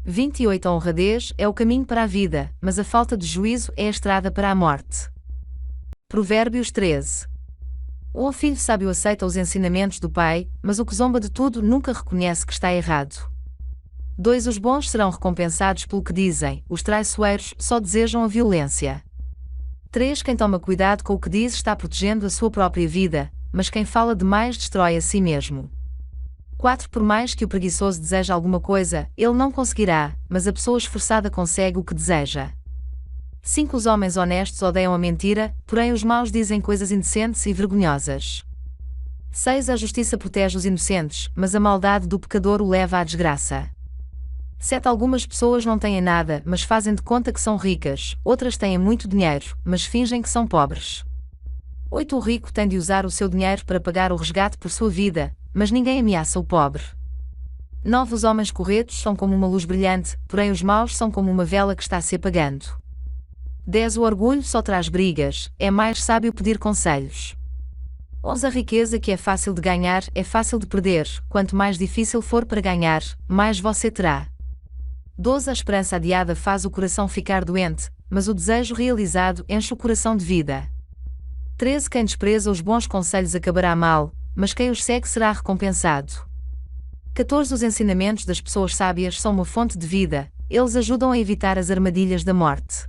S1: 28 A honradez é o caminho para a vida, mas a falta de juízo é a estrada para a morte. Provérbios 13. O filho sábio aceita os ensinamentos do pai, mas o que zomba de tudo nunca reconhece que está errado. 2 Os bons serão recompensados pelo que dizem, os traiçoeiros só desejam a violência. 3 Quem toma cuidado com o que diz está protegendo a sua própria vida, mas quem fala demais destrói a si mesmo. 4 Por mais que o preguiçoso deseje alguma coisa, ele não conseguirá, mas a pessoa esforçada consegue o que deseja. 5 Os homens honestos odeiam a mentira, porém os maus dizem coisas indecentes e vergonhosas. 6 A justiça protege os inocentes, mas a maldade do pecador o leva à desgraça. 7 Algumas pessoas não têm nada, mas fazem de conta que são ricas, outras têm muito dinheiro, mas fingem que são pobres. 8 O rico tem de usar o seu dinheiro para pagar o resgate por sua vida, mas ninguém ameaça o pobre. 9 Os homens corretos são como uma luz brilhante, porém os maus são como uma vela que está se apagando. 10 O orgulho só traz brigas, é mais sábio pedir conselhos. 11 A riqueza que é fácil de ganhar é fácil de perder, quanto mais difícil for para ganhar, mais você terá. 12 A esperança adiada faz o coração ficar doente, mas o desejo realizado enche o coração de vida. 13 Quem despreza os bons conselhos acabará mal, mas quem os segue será recompensado. 14 Os ensinamentos das pessoas sábias são uma fonte de vida, eles ajudam a evitar as armadilhas da morte.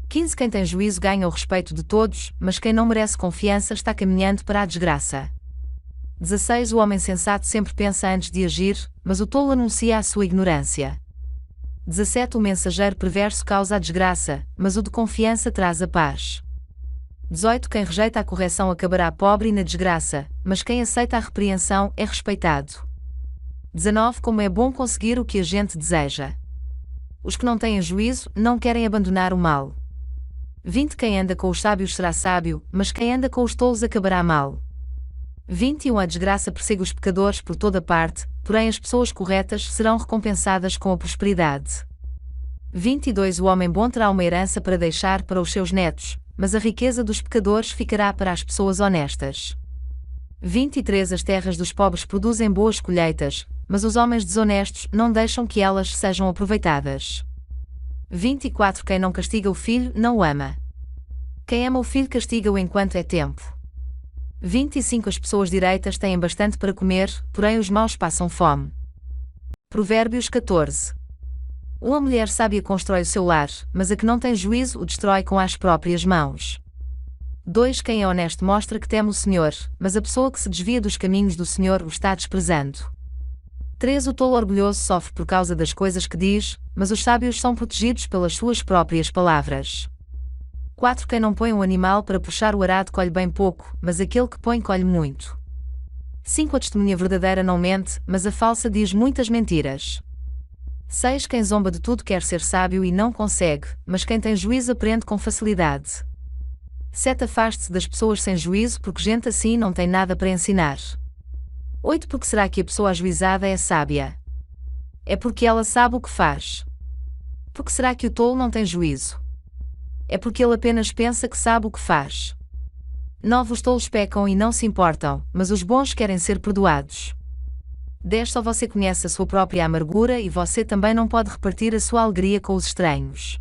S1: 15 Quem tem juízo ganha o respeito de todos, mas quem não merece confiança está caminhando para a desgraça. 16 O homem sensato sempre pensa antes de agir, mas o tolo anuncia a sua ignorância. 17 O mensageiro perverso causa a desgraça, mas o de confiança traz a paz. 18 Quem rejeita a correção acabará pobre e na desgraça, mas quem aceita a repreensão é respeitado. 19 Como é bom conseguir o que a gente deseja. Os que não têm juízo não querem abandonar o mal. 20 Quem anda com os sábios será sábio, mas quem anda com os tolos acabará mal. 21 A desgraça persegue os pecadores por toda parte, porém as pessoas corretas serão recompensadas com a prosperidade. 22 O homem bom terá uma herança para deixar para os seus netos, mas a riqueza dos pecadores ficará para as pessoas honestas. 23 As terras dos pobres produzem boas colheitas, mas os homens desonestos não deixam que elas sejam aproveitadas. 24 Quem não castiga o filho não o ama. Quem ama o filho castiga-o enquanto é tempo. 25 As pessoas direitas têm bastante para comer, porém os maus passam fome. Provérbios 14 Uma mulher sábia constrói o seu lar, mas a que não tem juízo o destrói com as próprias mãos. 2 Quem é honesto mostra que teme o Senhor, mas a pessoa que se desvia dos caminhos do Senhor o está desprezando. 3 O tolo orgulhoso sofre por causa das coisas que diz, mas os sábios são protegidos pelas suas próprias palavras. 4 Quem não põe um animal para puxar o arado colhe bem pouco, mas aquele que põe colhe muito. 5 A testemunha verdadeira não mente, mas a falsa diz muitas mentiras. 6 Quem zomba de tudo quer ser sábio e não consegue, mas quem tem juízo aprende com facilidade. 7 Afaste-se das pessoas sem juízo porque gente assim não tem nada para ensinar. 8 Porque será que a pessoa ajuizada é sábia? É porque ela sabe o que faz. Porque será que o tolo não tem juízo? É porque ele apenas pensa que sabe o que faz. 9 Os tolos pecam e não se importam, mas os bons querem ser perdoados. 10 Só você conhece a sua própria amargura e você também não pode repartir a sua alegria com os estranhos.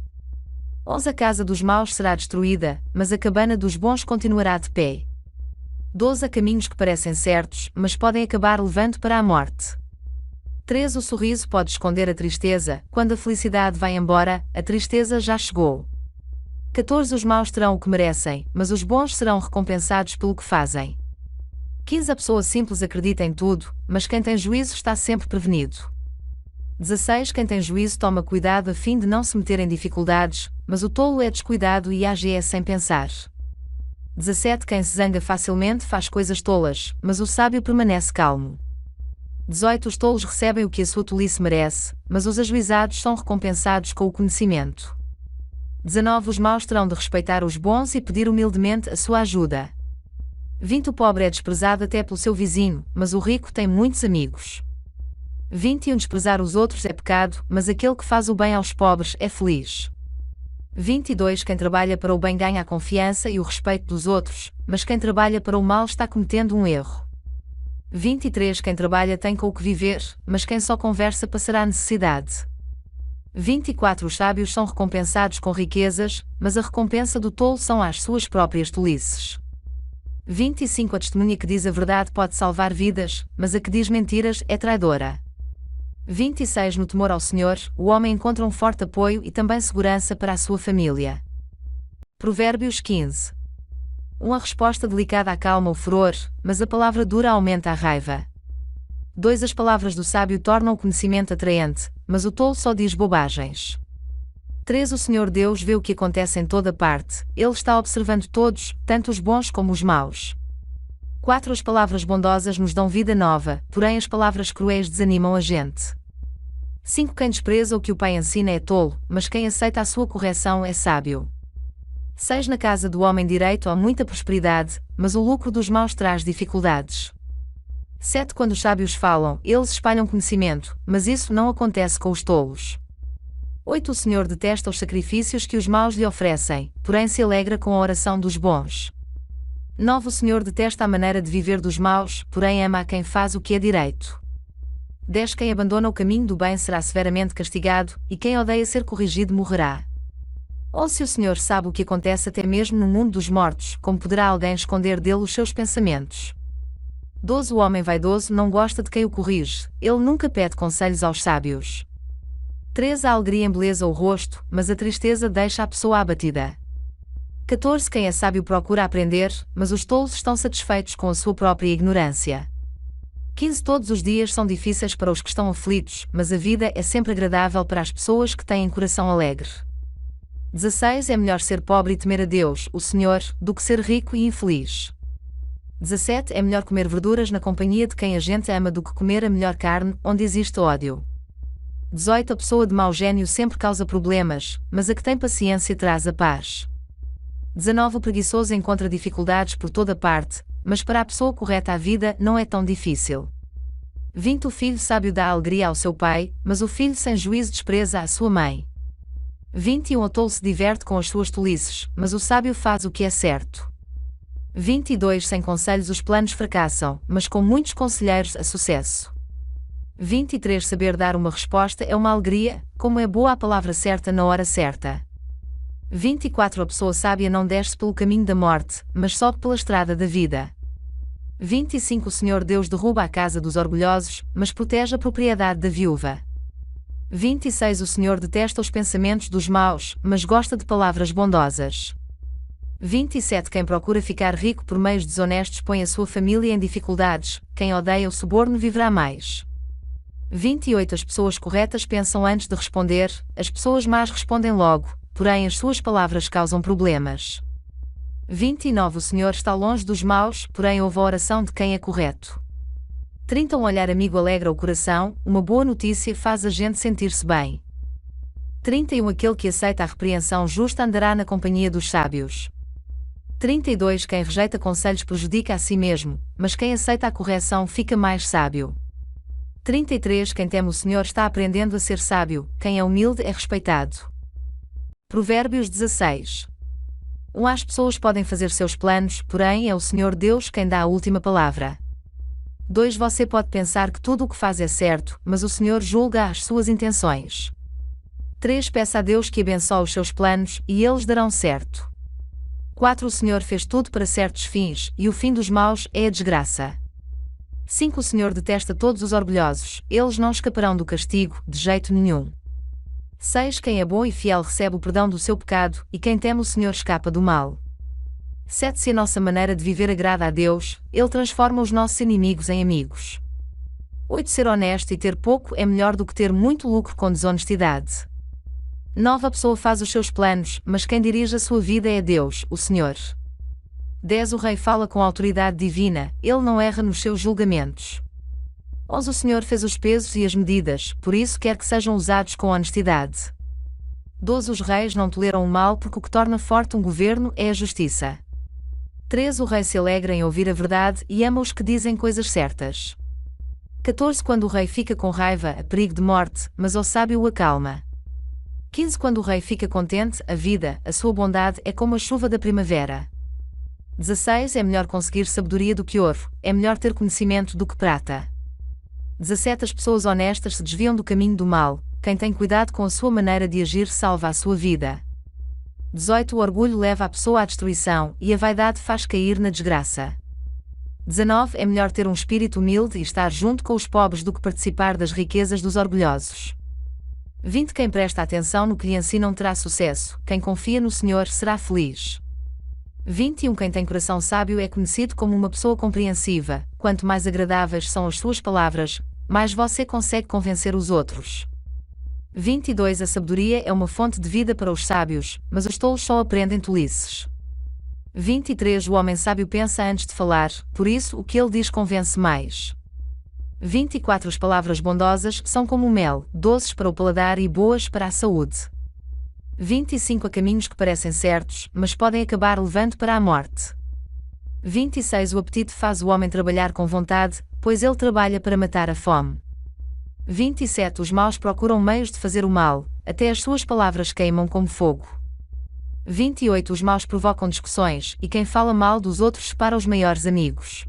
S1: 11 A casa dos maus será destruída, mas a cabana dos bons continuará de pé. 12 Há caminhos que parecem certos, mas podem acabar levando para a morte. 13 O sorriso pode esconder a tristeza, quando a felicidade vai embora, a tristeza já chegou. 14 Os maus terão o que merecem, mas os bons serão recompensados pelo que fazem. 15 A pessoa simples acredita em tudo, mas quem tem juízo está sempre prevenido. 16 Quem tem juízo toma cuidado a fim de não se meter em dificuldades, mas o tolo é descuidado e age sem pensar. 17 Quem se zanga facilmente faz coisas tolas, mas o sábio permanece calmo. 18 Os tolos recebem o que a sua tolice merece, mas os ajuizados são recompensados com o conhecimento. 19 Os maus terão de respeitar os bons e pedir humildemente a sua ajuda. 20 O pobre é desprezado até pelo seu vizinho, mas o rico tem muitos amigos. 21 Desprezar os outros é pecado, mas aquele que faz o bem aos pobres é feliz. 22 Quem trabalha para o bem ganha a confiança e o respeito dos outros, mas quem trabalha para o mal está cometendo um erro. 23 Quem trabalha tem com o que viver, mas quem só conversa passará necessidade. 24 Os sábios são recompensados com riquezas, mas a recompensa do tolo são as suas próprias tolices. 25 A testemunha que diz a verdade pode salvar vidas, mas a que diz mentiras é traidora. 26 No temor ao Senhor, o homem encontra um forte apoio e também segurança para a sua família. Provérbios 15 Uma resposta delicada acalma o furor, mas a palavra dura aumenta a raiva. 2 As palavras do sábio tornam o conhecimento atraente, mas o tolo só diz bobagens. 3 O Senhor Deus vê o que acontece em toda parte, Ele está observando todos, tanto os bons como os maus. 4 As palavras bondosas nos dão vida nova, porém as palavras cruéis desanimam a gente. 5 Quem despreza o que o pai ensina é tolo, mas quem aceita a sua correção é sábio. 6 Na casa do homem direito há muita prosperidade, mas o lucro dos maus traz dificuldades. 7 Quando os sábios falam, eles espalham conhecimento, mas isso não acontece com os tolos. 8 O Senhor detesta os sacrifícios que os maus lhe oferecem, porém se alegra com a oração dos bons. 9 O Senhor detesta a maneira de viver dos maus, porém ama a quem faz o que é direito. 10 Quem abandona o caminho do bem será severamente castigado, e quem odeia ser corrigido morrerá. 11 Se o Senhor sabe o que acontece até mesmo no mundo dos mortos, como poderá alguém esconder dele os seus pensamentos? 12 O homem vaidoso não gosta de quem o corrige, ele nunca pede conselhos aos sábios. 13 A alegria embeleza o rosto, mas a tristeza deixa a pessoa abatida. 14 Quem é sábio procura aprender, mas os tolos estão satisfeitos com a sua própria ignorância. 15 Todos os dias são difíceis para os que estão aflitos, mas a vida é sempre agradável para as pessoas que têm coração alegre. 16 É melhor ser pobre e temer a Deus, o Senhor, do que ser rico e infeliz. 17 É melhor comer verduras na companhia de quem a gente ama do que comer a melhor carne, onde existe ódio. 18 A pessoa de mau gênio sempre causa problemas, mas a que tem paciência traz a paz. 19 O preguiçoso encontra dificuldades por toda parte, mas para a pessoa correta a vida não é tão difícil. 20 O filho sábio dá alegria ao seu pai, mas o filho sem juízo despreza a sua mãe. 21 O tolo se diverte com as suas tolices, mas o sábio faz o que é certo. 22 Sem conselhos os planos fracassam, mas com muitos conselheiros há sucesso. 23 Saber dar uma resposta é uma alegria, como é boa a palavra certa na hora certa. 24 A pessoa sábia não desce pelo caminho da morte, mas sobe pela estrada da vida. 25 O Senhor Deus derruba a casa dos orgulhosos, mas protege a propriedade da viúva. 26 O Senhor detesta os pensamentos dos maus, mas gosta de palavras bondosas. 27 Quem procura ficar rico por meios desonestos põe a sua família em dificuldades, quem odeia o suborno viverá mais. 28 As pessoas corretas pensam antes de responder, as pessoas más respondem logo, porém as suas palavras causam problemas. 29 O Senhor está longe dos maus, porém ouve a oração de quem é correto. 30 Um olhar amigo alegra o coração, uma boa notícia faz a gente sentir-se bem. 31 Aquele que aceita a repreensão justa andará na companhia dos sábios. 32 Quem rejeita conselhos prejudica a si mesmo, mas quem aceita a correção fica mais sábio. 33 Quem teme o Senhor está aprendendo a ser sábio, quem é humilde é respeitado. Provérbios 16 As pessoas podem fazer seus planos, porém é o Senhor Deus quem dá a última palavra. 2 Você pode pensar que tudo o que faz é certo, mas o Senhor julga as suas intenções. 3 Peça a Deus que abençoe os seus planos, e eles darão certo. 4 O Senhor fez tudo para certos fins, e o fim dos maus é a desgraça. 5 O Senhor detesta todos os orgulhosos, eles não escaparão do castigo, de jeito nenhum. 6 Quem é bom e fiel recebe o perdão do seu pecado, e quem teme o Senhor escapa do mal. 7 Se a nossa maneira de viver agrada a Deus, Ele transforma os nossos inimigos em amigos. 8 Ser honesto e ter pouco é melhor do que ter muito lucro com desonestidade. 9 A pessoa faz os seus planos, mas quem dirige a sua vida é Deus, o Senhor. 10 O rei fala com autoridade divina, ele não erra nos seus julgamentos. 11 O Senhor fez os pesos e as medidas, por isso quer que sejam usados com honestidade. 12 Os reis não toleram o mal porque o que torna forte um governo é a justiça. 13 O rei se alegra em ouvir a verdade e ama os que dizem coisas certas. 14 Quando o rei fica com raiva, há perigo de morte, mas ao sábio o acalma. 15 Quando o rei fica contente, a vida, a sua bondade é como a chuva da primavera. 16 É melhor conseguir sabedoria do que ouro, é melhor ter conhecimento do que prata. 17 As pessoas honestas se desviam do caminho do mal, quem tem cuidado com a sua maneira de agir salva a sua vida. 18 O orgulho leva a pessoa à destruição, e a vaidade faz cair na desgraça. 19 É melhor ter um espírito humilde e estar junto com os pobres do que participar das riquezas dos orgulhosos. 20 Quem presta atenção no que lhe ensinam terá sucesso, quem confia no Senhor será feliz. 21 Quem tem coração sábio é conhecido como uma pessoa compreensiva, quanto mais agradáveis são as suas palavras, mais você consegue convencer os outros. 22 A sabedoria é uma fonte de vida para os sábios, mas os tolos só aprendem tolices. 23 O homem sábio pensa antes de falar, por isso o que ele diz convence mais. 24 As palavras bondosas são como o mel, doces para o paladar e boas para a saúde. 25 Há caminhos que parecem certos, mas podem acabar levando para a morte. 26 O apetite faz o homem trabalhar com vontade, pois ele trabalha para matar a fome. 27 Os maus procuram meios de fazer o mal, até as suas palavras queimam como fogo. 28 Os maus provocam discussões, e quem fala mal dos outros separa os maiores amigos.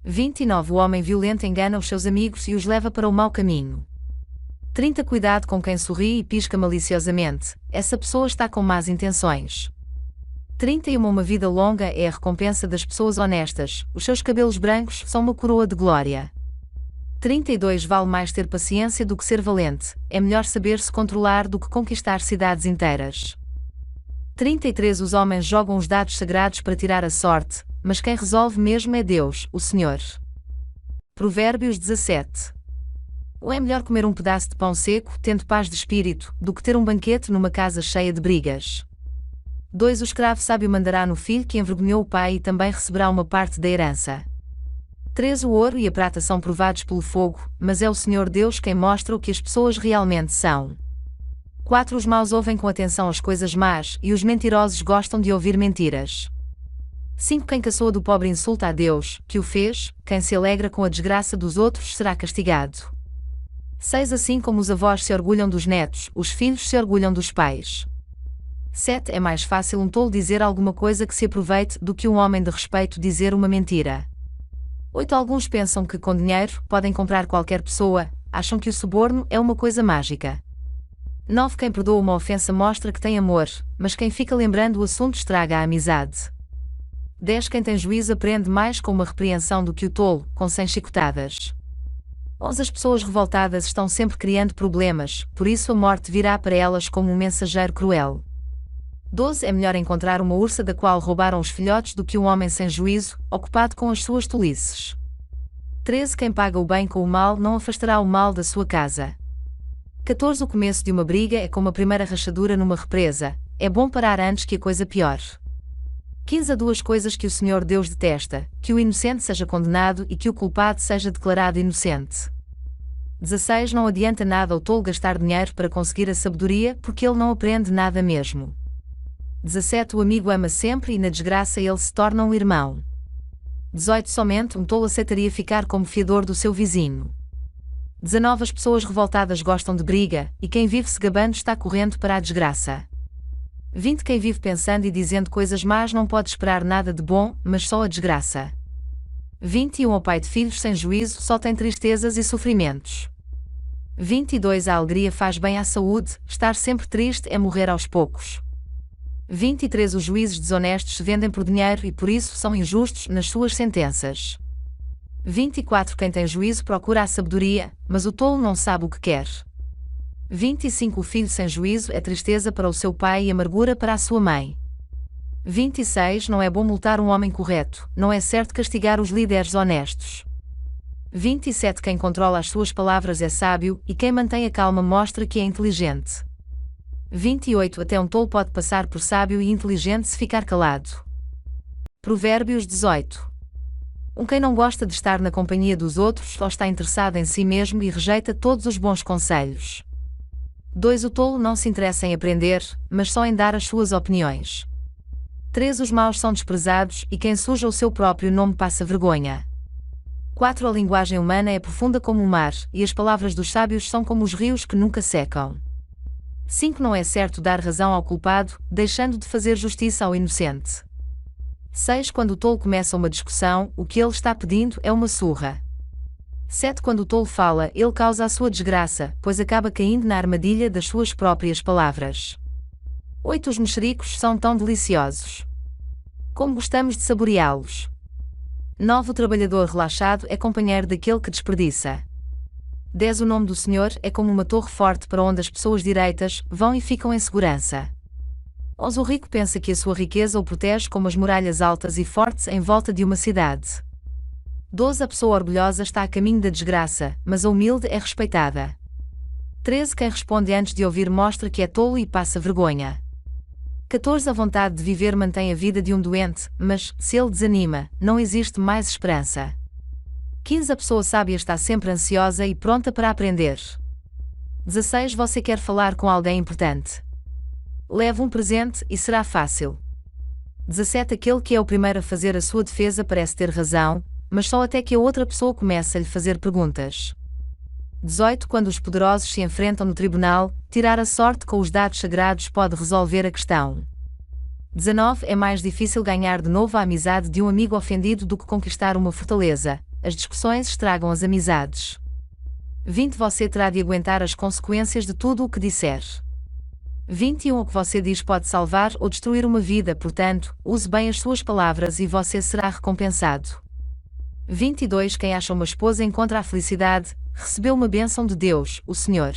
S1: 29 O homem violento engana os seus amigos e os leva para o mau caminho. 30 Cuidado com quem sorri e pisca maliciosamente, essa pessoa está com más intenções. 31 Uma vida longa é a recompensa das pessoas honestas, os seus cabelos brancos são uma coroa de glória. 32 Vale mais ter paciência do que ser valente, é melhor saber se controlar do que conquistar cidades inteiras. 33 Os homens jogam os dados sagrados para tirar a sorte, mas quem resolve mesmo é Deus, o Senhor. Provérbios 17. Ou é melhor comer um pedaço de pão seco, tendo paz de espírito, do que ter um banquete numa casa cheia de brigas. 2. O escravo sábio mandará no filho que envergonhou o pai e também receberá uma parte da herança. 3. O ouro e a prata são provados pelo fogo, mas é o Senhor Deus quem mostra o que as pessoas realmente são. 4. Os maus ouvem com atenção as coisas más, e os mentirosos gostam de ouvir mentiras. 5. Quem caçoa do pobre insulta a Deus, que o fez, quem se alegra com a desgraça dos outros será castigado. 6. Assim como os avós se orgulham dos netos, os filhos se orgulham dos pais. 7. É mais fácil um tolo dizer alguma coisa que se aproveite do que um homem de respeito dizer uma mentira. 8. Alguns pensam que com dinheiro podem comprar qualquer pessoa, acham que o suborno é uma coisa mágica. 9. Quem perdoa uma ofensa mostra que tem amor, mas quem fica lembrando o assunto estraga a amizade. 10. Quem tem juízo aprende mais com uma repreensão do que o tolo, com 100 chicotadas. 11. As pessoas revoltadas estão sempre criando problemas, por isso a morte virá para elas como um mensageiro cruel. 12. É melhor encontrar uma ursa da qual roubaram os filhotes do que um homem sem juízo, ocupado com as suas tolices. 13. Quem paga o bem com o mal não afastará o mal da sua casa. 14. O começo de uma briga é como a primeira rachadura numa represa, é bom parar antes que a coisa piore. 15. Há duas coisas que o Senhor Deus detesta, que o inocente seja condenado e que o culpado seja declarado inocente. 16. Não adianta nada ao tolo gastar dinheiro para conseguir a sabedoria, porque ele não aprende nada mesmo. 17. O amigo ama sempre e na desgraça ele se torna um irmão. 18. Somente um tolo aceitaria ficar como fiador do seu vizinho. 19. As pessoas revoltadas gostam de briga, e quem vive se gabando está correndo para a desgraça. 20. Quem vive pensando e dizendo coisas más não pode esperar nada de bom, mas só a desgraça. 21. O pai de filhos sem juízo só tem tristezas e sofrimentos. 22. A alegria faz bem à saúde, estar sempre triste é morrer aos poucos. 23. Os juízes desonestos se vendem por dinheiro e por isso são injustos nas suas sentenças. 24. Quem tem juízo procura a sabedoria, mas o tolo não sabe o que quer. 25. O filho sem juízo é tristeza para o seu pai e amargura para a sua mãe. 26. Não é bom multar um homem correto, não é certo castigar os líderes honestos. 27. Quem controla as suas palavras é sábio, e quem mantém a calma mostra que é inteligente. 28. Até um tolo pode passar por sábio e inteligente se ficar calado. Provérbios 18. Quem não gosta de estar na companhia dos outros só está interessado em si mesmo e rejeita todos os bons conselhos. 2. O tolo não se interessa em aprender, mas só em dar as suas opiniões. 3. Os maus são desprezados e quem suja o seu próprio nome passa vergonha. 4. A linguagem humana é profunda como o mar, e as palavras dos sábios são como os rios que nunca secam. 5. Não é certo dar razão ao culpado, deixando de fazer justiça ao inocente. 6. Quando o tolo começa uma discussão, o que ele está pedindo é uma surra. 7. Quando o tolo fala, ele causa a sua desgraça, pois acaba caindo na armadilha das suas próprias palavras. 8. Os mexericos são tão deliciosos. Como gostamos de saboreá-los. 9. O trabalhador relaxado é companheiro daquele que desperdiça. 10. O nome do Senhor é como uma torre forte para onde as pessoas direitas vão e ficam em segurança. 11. O rico pensa que a sua riqueza o protege como as muralhas altas e fortes em volta de uma cidade. 12. A pessoa orgulhosa está a caminho da desgraça, mas a humilde é respeitada. 13. Quem responde antes de ouvir mostra que é tolo e passa vergonha. 14. A vontade de viver mantém a vida de um doente, mas, se ele desanima, não existe mais esperança. 15. A pessoa sábia está sempre ansiosa e pronta para aprender. 16. Você quer falar com alguém importante? Leve um presente e será fácil. 17. Aquele que é o primeiro a fazer a sua defesa parece ter razão, mas só até que a outra pessoa comece a lhe fazer perguntas. 18. Quando os poderosos se enfrentam no tribunal, tirar a sorte com os dados sagrados pode resolver a questão. 19. É mais difícil ganhar de novo a amizade de um amigo ofendido do que conquistar uma fortaleza. As discussões estragam as amizades. 20. Você terá de aguentar as consequências de tudo o que disser. 21. O que você diz pode salvar ou destruir uma vida, portanto, use bem as suas palavras e você será recompensado. 22. Quem acha uma esposa encontra a felicidade, recebeu uma bênção de Deus, o Senhor.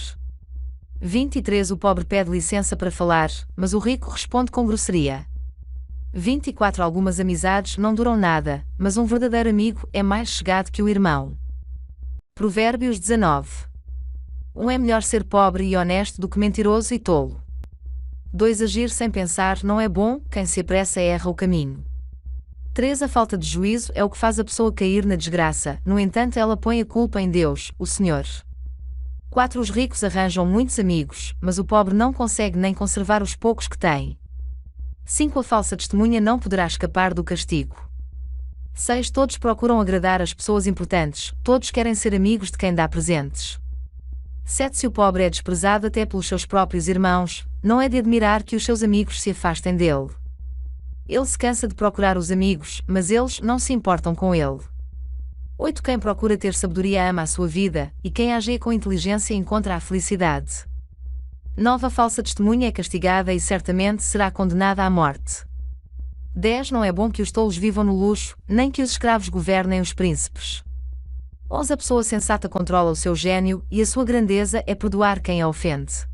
S1: 23. O pobre pede licença para falar, mas o rico responde com grosseria. 24. Algumas amizades não duram nada, mas um verdadeiro amigo é mais chegado que o irmão. Provérbios 19. É melhor ser pobre e honesto do que mentiroso e tolo. 2 Agir sem pensar não é bom, quem se apressa erra o caminho. 3 A falta de juízo é o que faz a pessoa cair na desgraça, no entanto ela põe a culpa em Deus, o Senhor. 4 Os ricos arranjam muitos amigos, mas o pobre não consegue nem conservar os poucos que tem. 5 A falsa testemunha não poderá escapar do castigo. 6 Todos procuram agradar as pessoas importantes, todos querem ser amigos de quem dá presentes. 7 Se o pobre é desprezado até pelos seus próprios irmãos, não é de admirar que os seus amigos se afastem dele. Ele se cansa de procurar os amigos, mas eles não se importam com ele. 8 Quem procura ter sabedoria ama a sua vida, e quem age com inteligência encontra a felicidade. 9 A falsa testemunha é castigada e certamente será condenada à morte. 10 Não é bom que os tolos vivam no luxo, nem que os escravos governem os príncipes. 11 A pessoa sensata controla o seu gênio, e a sua grandeza é perdoar quem a ofende.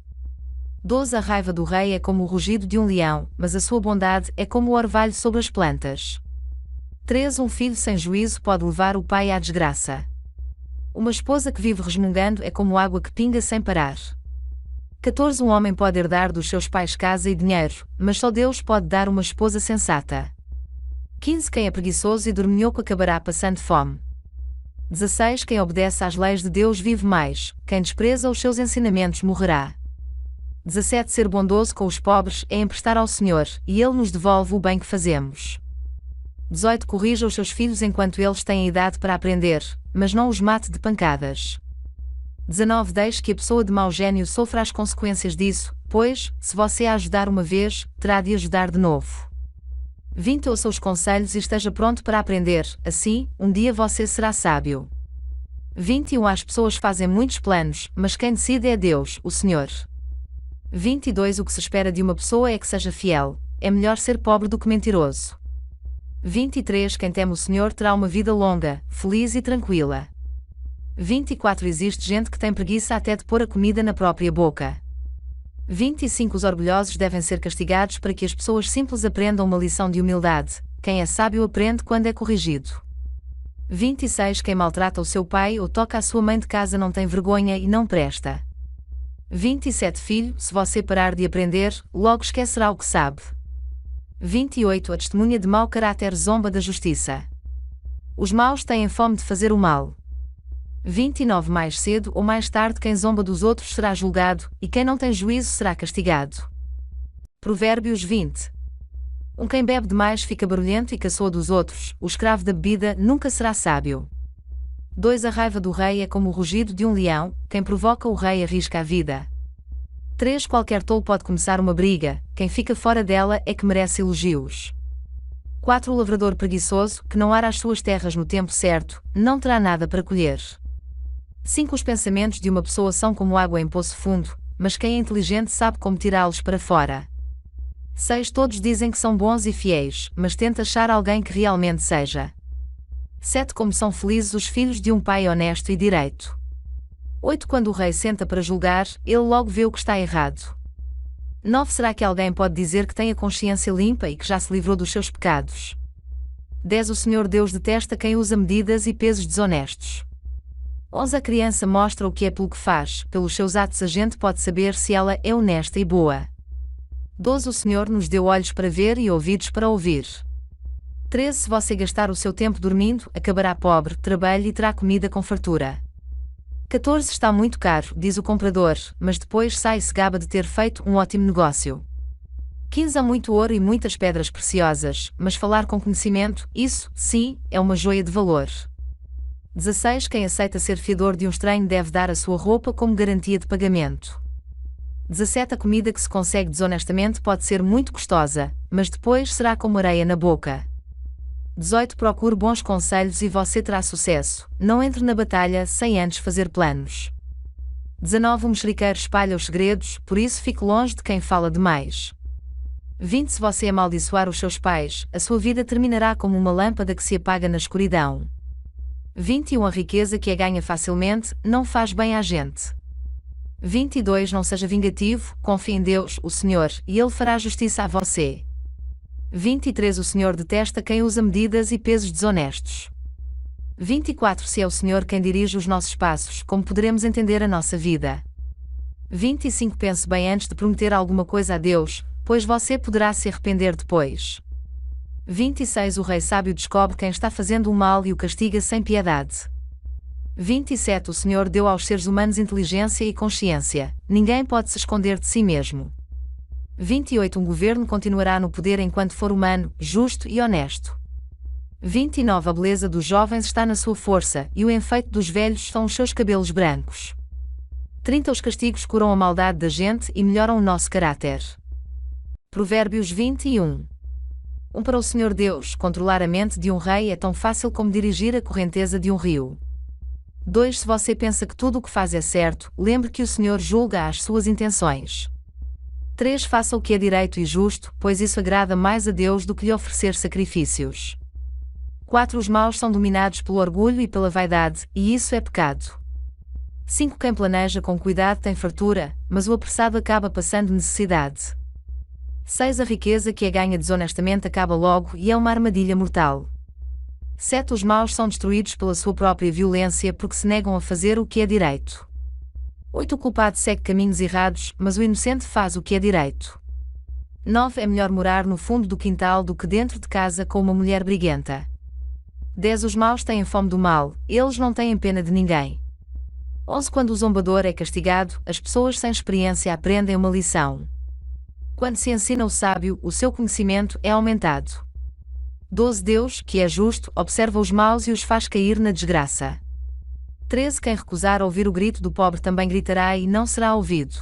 S1: 12 A raiva do rei é como o rugido de um leão, mas a sua bondade é como o orvalho sobre as plantas. 13 Um filho sem juízo pode levar o pai à desgraça. Uma esposa que vive resmungando é como água que pinga sem parar. 14 Um homem pode herdar dos seus pais casa e dinheiro, mas só Deus pode dar uma esposa sensata. 15 Quem é preguiçoso e dorminhoco acabará passando fome. 16 Quem obedece às leis de Deus vive mais, quem despreza os seus ensinamentos morrerá. 17 Ser bondoso com os pobres é emprestar ao Senhor, e Ele nos devolve o bem que fazemos. 18 Corrija os seus filhos enquanto eles têm idade para aprender, mas não os mate de pancadas. 19 Deixe que a pessoa de mau gênio sofra as consequências disso, pois, se você a ajudar uma vez, terá de ajudar de novo. 20 Ouça os conselhos e esteja pronto para aprender, assim, um dia você será sábio. 21 As pessoas fazem muitos planos, mas quem decide é Deus, o Senhor. 22 O que se espera de uma pessoa é que seja fiel, é melhor ser pobre do que mentiroso. 23 Quem teme o Senhor terá uma vida longa, feliz e tranquila. 24 Existe gente que tem preguiça até de pôr a comida na própria boca. 25 Os orgulhosos devem ser castigados para que as pessoas simples aprendam uma lição de humildade, quem é sábio aprende quando é corrigido. 26 Quem maltrata o seu pai ou toca a sua mãe de casa não tem vergonha e não presta. 27 Filho, se você parar de aprender, logo esquecerá o que sabe. 28 A testemunha de mau caráter zomba da justiça. Os maus têm fome de fazer o mal. 29 Mais cedo ou mais tarde quem zomba dos outros será julgado, e quem não tem juízo será castigado. Provérbios 20. Quem bebe demais fica barulhento e caçoa dos outros, o escravo da bebida nunca será sábio. 2 A raiva do rei é como o rugido de um leão, quem provoca o rei arrisca a vida. 3 Qualquer tolo pode começar uma briga, quem fica fora dela é que merece elogios. 4 O lavrador preguiçoso, que não ara as suas terras no tempo certo, não terá nada para colher. 5 Os pensamentos de uma pessoa são como água em poço fundo, mas quem é inteligente sabe como tirá-los para fora. 6 Todos dizem que são bons e fiéis, mas tenta achar alguém que realmente seja. 7 Como são felizes os filhos de um pai honesto e direito. 8 Quando o rei senta para julgar, ele logo vê o que está errado. 9 Será que alguém pode dizer que tem a consciência limpa e que já se livrou dos seus pecados? 10 O Senhor Deus detesta quem usa medidas e pesos desonestos. 11 A criança mostra o que é pelo que faz, pelos seus atos a gente pode saber se ela é honesta e boa. 12 O Senhor nos deu olhos para ver e ouvidos para ouvir. 13 Se você gastar o seu tempo dormindo, acabará pobre, trabalhe e terá comida com fartura. 14 Está muito caro, diz o comprador, mas depois sai-se gaba de ter feito um ótimo negócio. 15 Há muito ouro e muitas pedras preciosas, mas falar com conhecimento, isso, sim, é uma joia de valor. 16 Quem aceita ser fiador de um estranho deve dar a sua roupa como garantia de pagamento. 17 A comida que se consegue desonestamente pode ser muito gostosa, mas depois será como areia na boca. 18 Procure bons conselhos e você terá sucesso, não entre na batalha sem antes fazer planos. 19 O mexeriqueiro espalha os segredos, por isso fique longe de quem fala demais. 20 Se você amaldiçoar os seus pais, a sua vida terminará como uma lâmpada que se apaga na escuridão. 21 A riqueza que a ganha facilmente, não faz bem à gente. 22 Não seja vingativo, confie em Deus, o Senhor, e Ele fará justiça a você. 23 O Senhor detesta quem usa medidas e pesos desonestos. 24 Se é o Senhor quem dirige os nossos passos, como poderemos entender a nossa vida? 25 Pense bem antes de prometer alguma coisa a Deus, pois você poderá se arrepender depois. 26 O rei sábio descobre quem está fazendo o mal e o castiga sem piedade. 27 O Senhor deu aos seres humanos inteligência e consciência, ninguém pode se esconder de si mesmo. 28 Um governo continuará no poder enquanto for humano, justo e honesto. 29 A beleza dos jovens está na sua força, e o enfeite dos velhos são os seus cabelos brancos. 30 Os castigos curam a maldade da gente e melhoram o nosso caráter. Provérbios 21 Para o Senhor Deus, controlar a mente de um rei é tão fácil como dirigir a correnteza de um rio. 2 Se você pensa que tudo o que faz é certo, lembre que o Senhor julga as suas intenções. 3 Faça o que é direito e justo, pois isso agrada mais a Deus do que lhe oferecer sacrifícios. 4 Os maus são dominados pelo orgulho e pela vaidade, e isso é pecado. 5 Quem planeja com cuidado tem fartura, mas o apressado acaba passando necessidade. 6 A riqueza que é ganha desonestamente acaba logo e é uma armadilha mortal. 7 Os maus são destruídos pela sua própria violência porque se negam a fazer o que é direito. 8 O culpado segue caminhos errados, mas o inocente faz o que é direito. 9 É melhor morar no fundo do quintal do que dentro de casa com uma mulher briguenta. 10 Os maus têm fome do mal, eles não têm pena de ninguém. 11 Quando o zombador é castigado, as pessoas sem experiência aprendem uma lição. Quando se ensina o sábio, o seu conhecimento é aumentado. 12 Deus, que é justo, observa os maus e os faz cair na desgraça. 13 Quem recusar ouvir o grito do pobre também gritará e não será ouvido.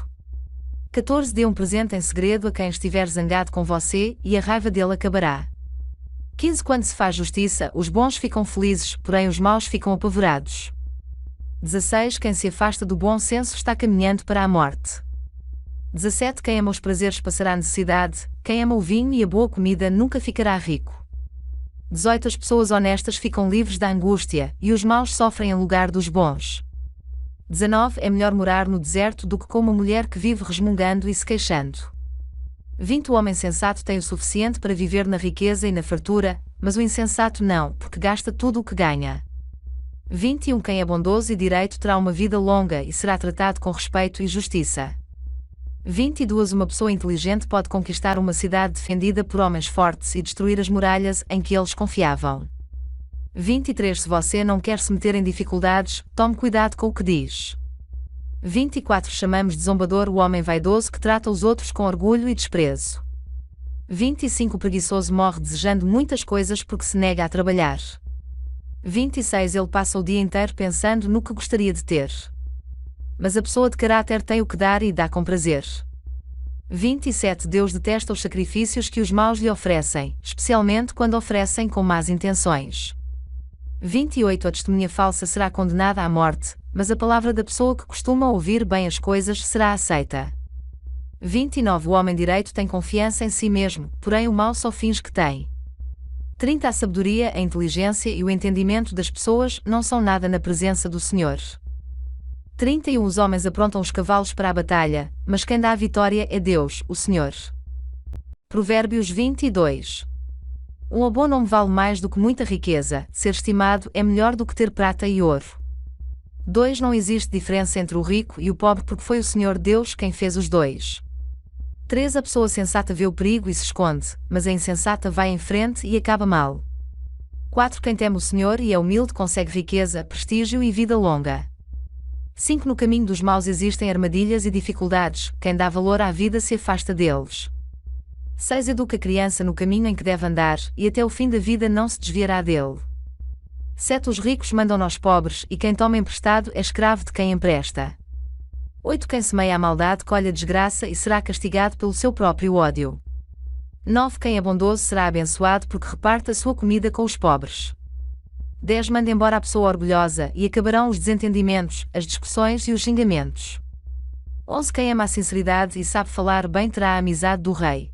S1: 14 Dê um presente em segredo a quem estiver zangado com você, e a raiva dele acabará. 15 Quando se faz justiça, os bons ficam felizes, porém os maus ficam apavorados. 16 Quem se afasta do bom senso está caminhando para a morte. 17 Quem ama os prazeres passará necessidade, quem ama o vinho e a boa comida nunca ficará rico. 18 As pessoas honestas ficam livres da angústia, e os maus sofrem em lugar dos bons. 19 É melhor morar no deserto do que com uma mulher que vive resmungando e se queixando. 20 O homem sensato tem o suficiente para viver na riqueza e na fartura, mas o insensato não, porque gasta tudo o que ganha. 21 Quem é bondoso e direito terá uma vida longa e será tratado com respeito e justiça. 22 Uma pessoa inteligente pode conquistar uma cidade defendida por homens fortes e destruir as muralhas em que eles confiavam. 23 Se você não quer se meter em dificuldades, tome cuidado com o que diz. 24 Chamamos de zombador o homem vaidoso que trata os outros com orgulho e desprezo. 25 O preguiçoso morre desejando muitas coisas porque se nega a trabalhar. 26 Ele passa o dia inteiro pensando no que gostaria de ter. Mas a pessoa de caráter tem o que dar e dá com prazer. 27 Deus detesta os sacrifícios que os maus lhe oferecem, especialmente quando oferecem com más intenções. 28 A testemunha falsa será condenada à morte, mas a palavra da pessoa que costuma ouvir bem as coisas será aceita. 29 O homem direito tem confiança em si mesmo, porém o mau só finge que tem. 30 A sabedoria, a inteligência e o entendimento das pessoas não são nada na presença do Senhor. 31 Os homens aprontam os cavalos para a batalha, mas quem dá a vitória é Deus, o Senhor. Provérbios 22 Um bom nome vale mais do que muita riqueza, ser estimado é melhor do que ter prata e ouro. 2 Não existe diferença entre o rico e o pobre porque foi o Senhor Deus quem fez os dois. 3 A pessoa sensata vê o perigo e se esconde, mas a insensata vai em frente e acaba mal. 4 Quem teme o Senhor e é humilde consegue riqueza, prestígio e vida longa. 5 No caminho dos maus existem armadilhas e dificuldades, quem dá valor à vida se afasta deles. 6 Educa a criança no caminho em que deve andar, e até o fim da vida não se desviará dele. 7 Os ricos mandam aos pobres, e quem toma emprestado é escravo de quem empresta. 8 Quem semeia a maldade colhe a desgraça e será castigado pelo seu próprio ódio. 9 Quem é bondoso será abençoado porque reparte a sua comida com os pobres. 10 Manda embora a pessoa orgulhosa e acabarão os desentendimentos, as discussões e os xingamentos. 11 Quem ama a sinceridade e sabe falar bem terá a amizade do rei.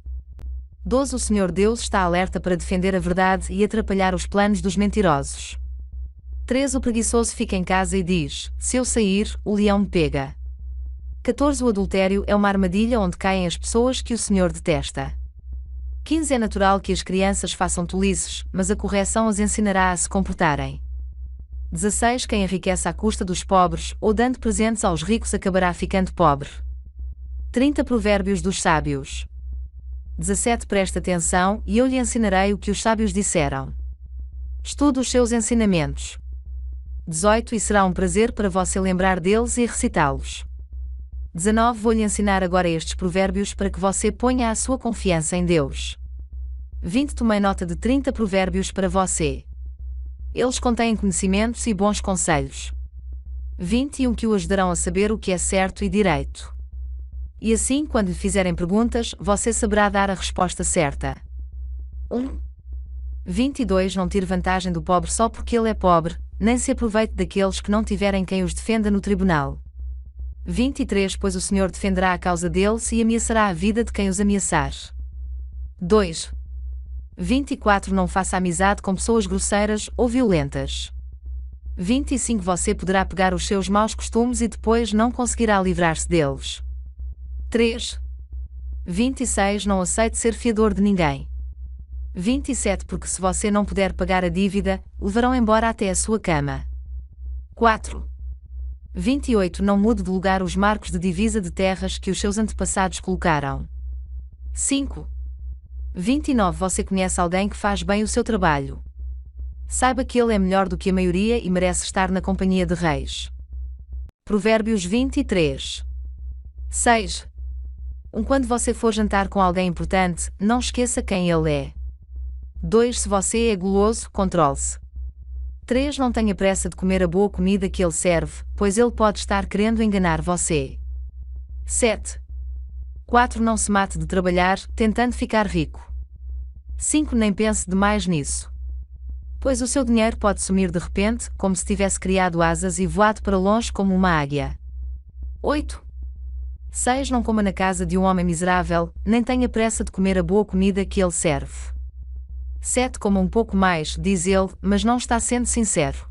S1: 12 O Senhor Deus está alerta para defender a verdade e atrapalhar os planos dos mentirosos. 13 O preguiçoso fica em casa e diz: se eu sair, o leão me pega. 14 O adultério é uma armadilha onde caem as pessoas que o Senhor detesta. 15 É natural que as crianças façam tolices, mas a correção as ensinará a se comportarem. 16 Quem enriquece à custa dos pobres, ou dando presentes aos ricos acabará ficando pobre. 30 Provérbios dos sábios. 17 Presta atenção, e eu lhe ensinarei o que os sábios disseram. Estude os seus ensinamentos. 18 E será um prazer para você lembrar deles e recitá-los. 19 Vou-lhe ensinar agora estes provérbios para que você ponha a sua confiança em Deus. 20 Tomei nota de 30 provérbios para você. Eles contêm conhecimentos e bons conselhos. 21 Que o ajudarão a saber o que é certo e direito. E assim, quando lhe fizerem perguntas, você saberá dar a resposta certa. 22 Não tire vantagem do pobre só porque ele é pobre, nem se aproveite daqueles que não tiverem quem os defenda no tribunal. 23 Pois o Senhor defenderá a causa deles e ameaçará a vida de quem os ameaçar. 2. 24 Não faça amizade com pessoas grosseiras ou violentas. 25 Você poderá pegar os seus maus costumes e depois não conseguirá livrar-se deles. 3. 26 Não aceite ser fiador de ninguém. 27 Porque se você não puder pagar a dívida, levarão embora até a sua cama. 4. 28 Não mude de lugar os marcos de divisa de terras que os seus antepassados colocaram. 5. 29 Você conhece alguém que faz bem o seu trabalho. Saiba que ele é melhor do que a maioria e merece estar na companhia de reis. Provérbios 23. 6. Quando você for jantar com alguém importante, não esqueça quem ele é. 2 Se você é guloso, controle-se. 3 Não tenha pressa de comer a boa comida que ele serve, pois ele pode estar querendo enganar você. 7. 4 Não se mate de trabalhar, tentando ficar rico. 5 Nem pense demais nisso. Pois o seu dinheiro pode sumir de repente, como se tivesse criado asas e voado para longe como uma águia. 8. 6 Não coma na casa de um homem miserável, nem tenha pressa de comer a boa comida que ele serve. 7 Coma um pouco mais, diz ele, mas não está sendo sincero.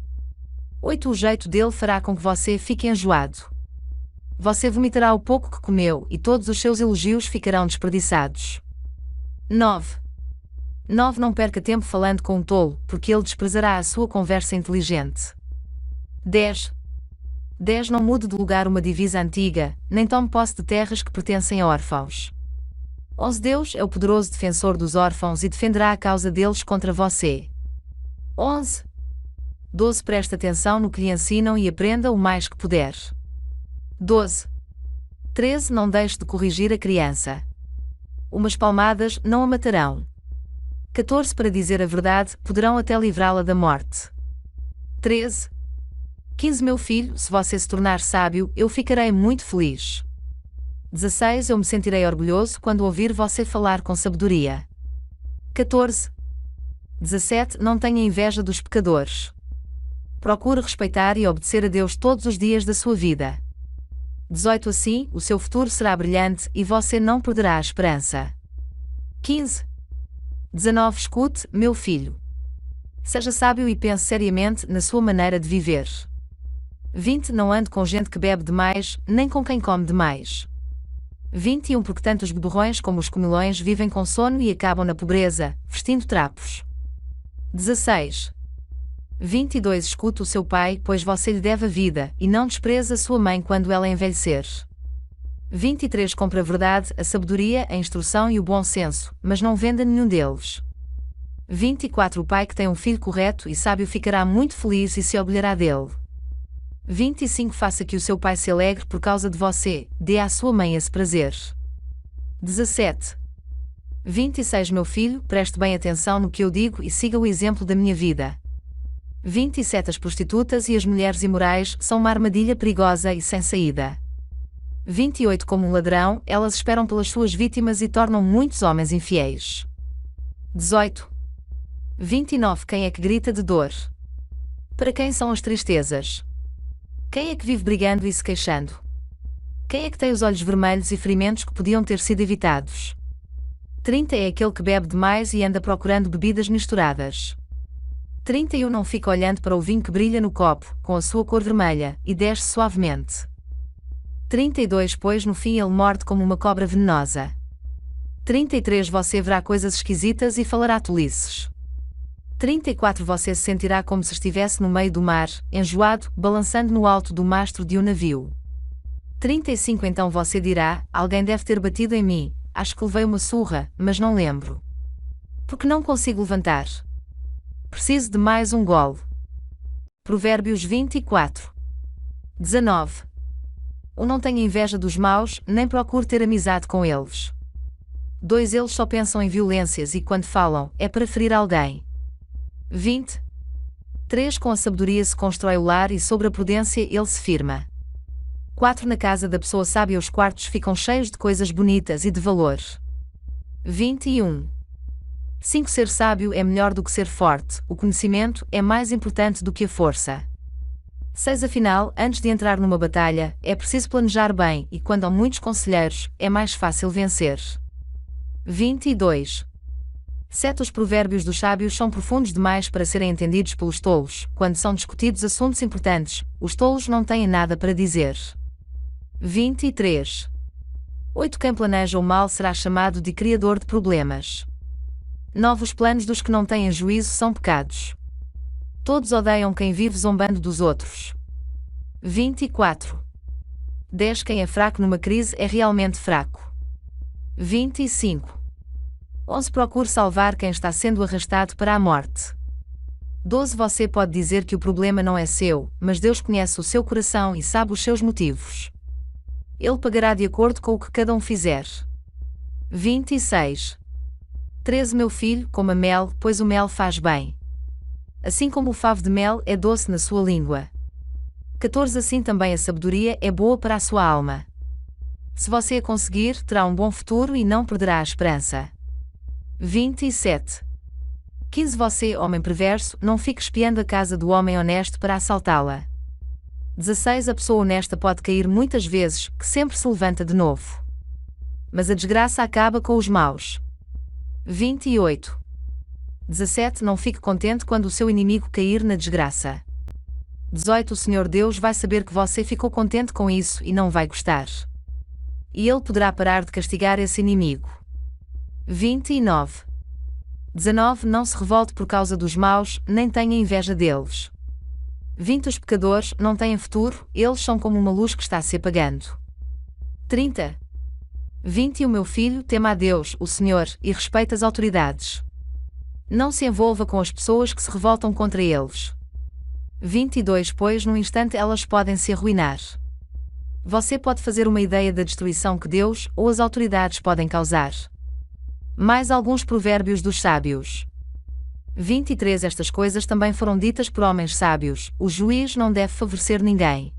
S1: 8 O jeito dele fará com que você fique enjoado. Você vomitará o pouco que comeu e todos os seus elogios ficarão desperdiçados. 9. Não perca tempo falando com um tolo, porque ele desprezará a sua conversa inteligente. 10. Não mude de lugar uma divisa antiga, nem tome posse de terras que pertencem a órfãos. 11 Deus é o poderoso defensor dos órfãos e defenderá a causa deles contra você. 11. 12 Preste atenção no que lhe ensinam e aprenda o mais que puder. 12. 13 Não deixe de corrigir a criança. Umas palmadas não a matarão. 14 Para dizer a verdade, poderão até livrá-la da morte. 13. 15 Meu filho, se você se tornar sábio, eu ficarei muito feliz. 16 Eu me sentirei orgulhoso quando ouvir você falar com sabedoria. 14. 17 Não tenha inveja dos pecadores. Procure respeitar e obedecer a Deus todos os dias da sua vida. 18 Assim, o seu futuro será brilhante e você não perderá a esperança. 15. 19 Escute, meu filho. Seja sábio e pense seriamente na sua maneira de viver. 20 Não ande com gente que bebe demais, nem com quem come demais. 21 Porque tanto os beberrões como os comilões vivem com sono e acabam na pobreza, vestindo trapos. 16. 22 Escute o seu pai, pois você lhe deve a vida, e não despreze a sua mãe quando ela envelhecer. 23 Compre a verdade, a sabedoria, a instrução e o bom senso, mas não venda nenhum deles. 24 O pai que tem um filho correto e sábio ficará muito feliz e se orgulhará dele. 25 Faça que o seu pai se alegre por causa de você, dê à sua mãe esse prazer. 17. 26 Meu filho, preste bem atenção no que eu digo e siga o exemplo da minha vida. 27 As prostitutas e as mulheres imorais são uma armadilha perigosa e sem saída. 28 Como um ladrão, elas esperam pelas suas vítimas e tornam muitos homens infiéis. 18. 29 Quem é que grita de dor? Para quem são as tristezas? Quem é que vive brigando e se queixando? Quem é que tem os olhos vermelhos e ferimentos que podiam ter sido evitados? 30 É aquele que bebe demais e anda procurando bebidas misturadas. 31 Não fica olhando para o vinho que brilha no copo, com a sua cor vermelha, e desce suavemente. 32 Pois no fim ele morde como uma cobra venenosa. 33 Você verá coisas esquisitas e falará tolices. 34 Você se sentirá como se estivesse no meio do mar, enjoado, balançando no alto do mastro de um navio. 35 Então você dirá, alguém deve ter batido em mim, acho que levei uma surra, mas não lembro. Porque não consigo levantar. Preciso de mais um gole. Provérbios 24. 19. Não tenha inveja dos maus, nem procure ter amizade com eles. 2 Eles só pensam em violências e quando falam, é para ferir alguém. 20. 3 Com a sabedoria se constrói o lar e sobre a prudência ele se firma. 4 Na casa da pessoa sábia os quartos ficam cheios de coisas bonitas e de valor. 21. 5 Ser sábio é melhor do que ser forte, o conhecimento é mais importante do que a força. 6 Afinal, antes de entrar numa batalha, é preciso planejar bem e quando há muitos conselheiros, é mais fácil vencer. 22. 7 Os provérbios dos sábios são profundos demais para serem entendidos pelos tolos. Quando são discutidos assuntos importantes, os tolos não têm nada para dizer. 23. 8 Quem planeja o mal será chamado de criador de problemas. 9 Os planos dos que não têm juízo são pecados. Todos odeiam quem vive zombando dos outros. 24. 10 Quem é fraco numa crise é realmente fraco. 25. 11 Procure salvar quem está sendo arrastado para a morte. 12 Você pode dizer que o problema não é seu, mas Deus conhece o seu coração e sabe os seus motivos. Ele pagará de acordo com o que cada um fizer. 26. 13 Meu filho, coma mel, pois o mel faz bem. Assim como o favo de mel é doce na sua língua. 14 Assim também a sabedoria é boa para a sua alma. Se você a conseguir, terá um bom futuro e não perderá a esperança. 27. 15 Você, homem perverso, não fique espiando a casa do homem honesto para assaltá-la. 16 A pessoa honesta pode cair muitas vezes, que sempre se levanta de novo. Mas a desgraça acaba com os maus. 28. 17 Não fique contente quando o seu inimigo cair na desgraça. 18 O Senhor Deus vai saber que você ficou contente com isso e não vai gostar. E Ele poderá parar de castigar esse inimigo. 29. 19 Não se revolte por causa dos maus, nem tenha inveja deles. 20 Os pecadores não têm futuro, eles são como uma luz que está se apagando. 30. 20 Meu filho, tema a Deus, o Senhor, e respeita as autoridades. Não se envolva com as pessoas que se revoltam contra eles. 22 Pois num instante elas podem se arruinar. Você pode fazer uma ideia da destruição que Deus ou as autoridades podem causar. Mais alguns provérbios dos sábios. 23 Estas coisas também foram ditas por homens sábios, o juiz não deve favorecer ninguém.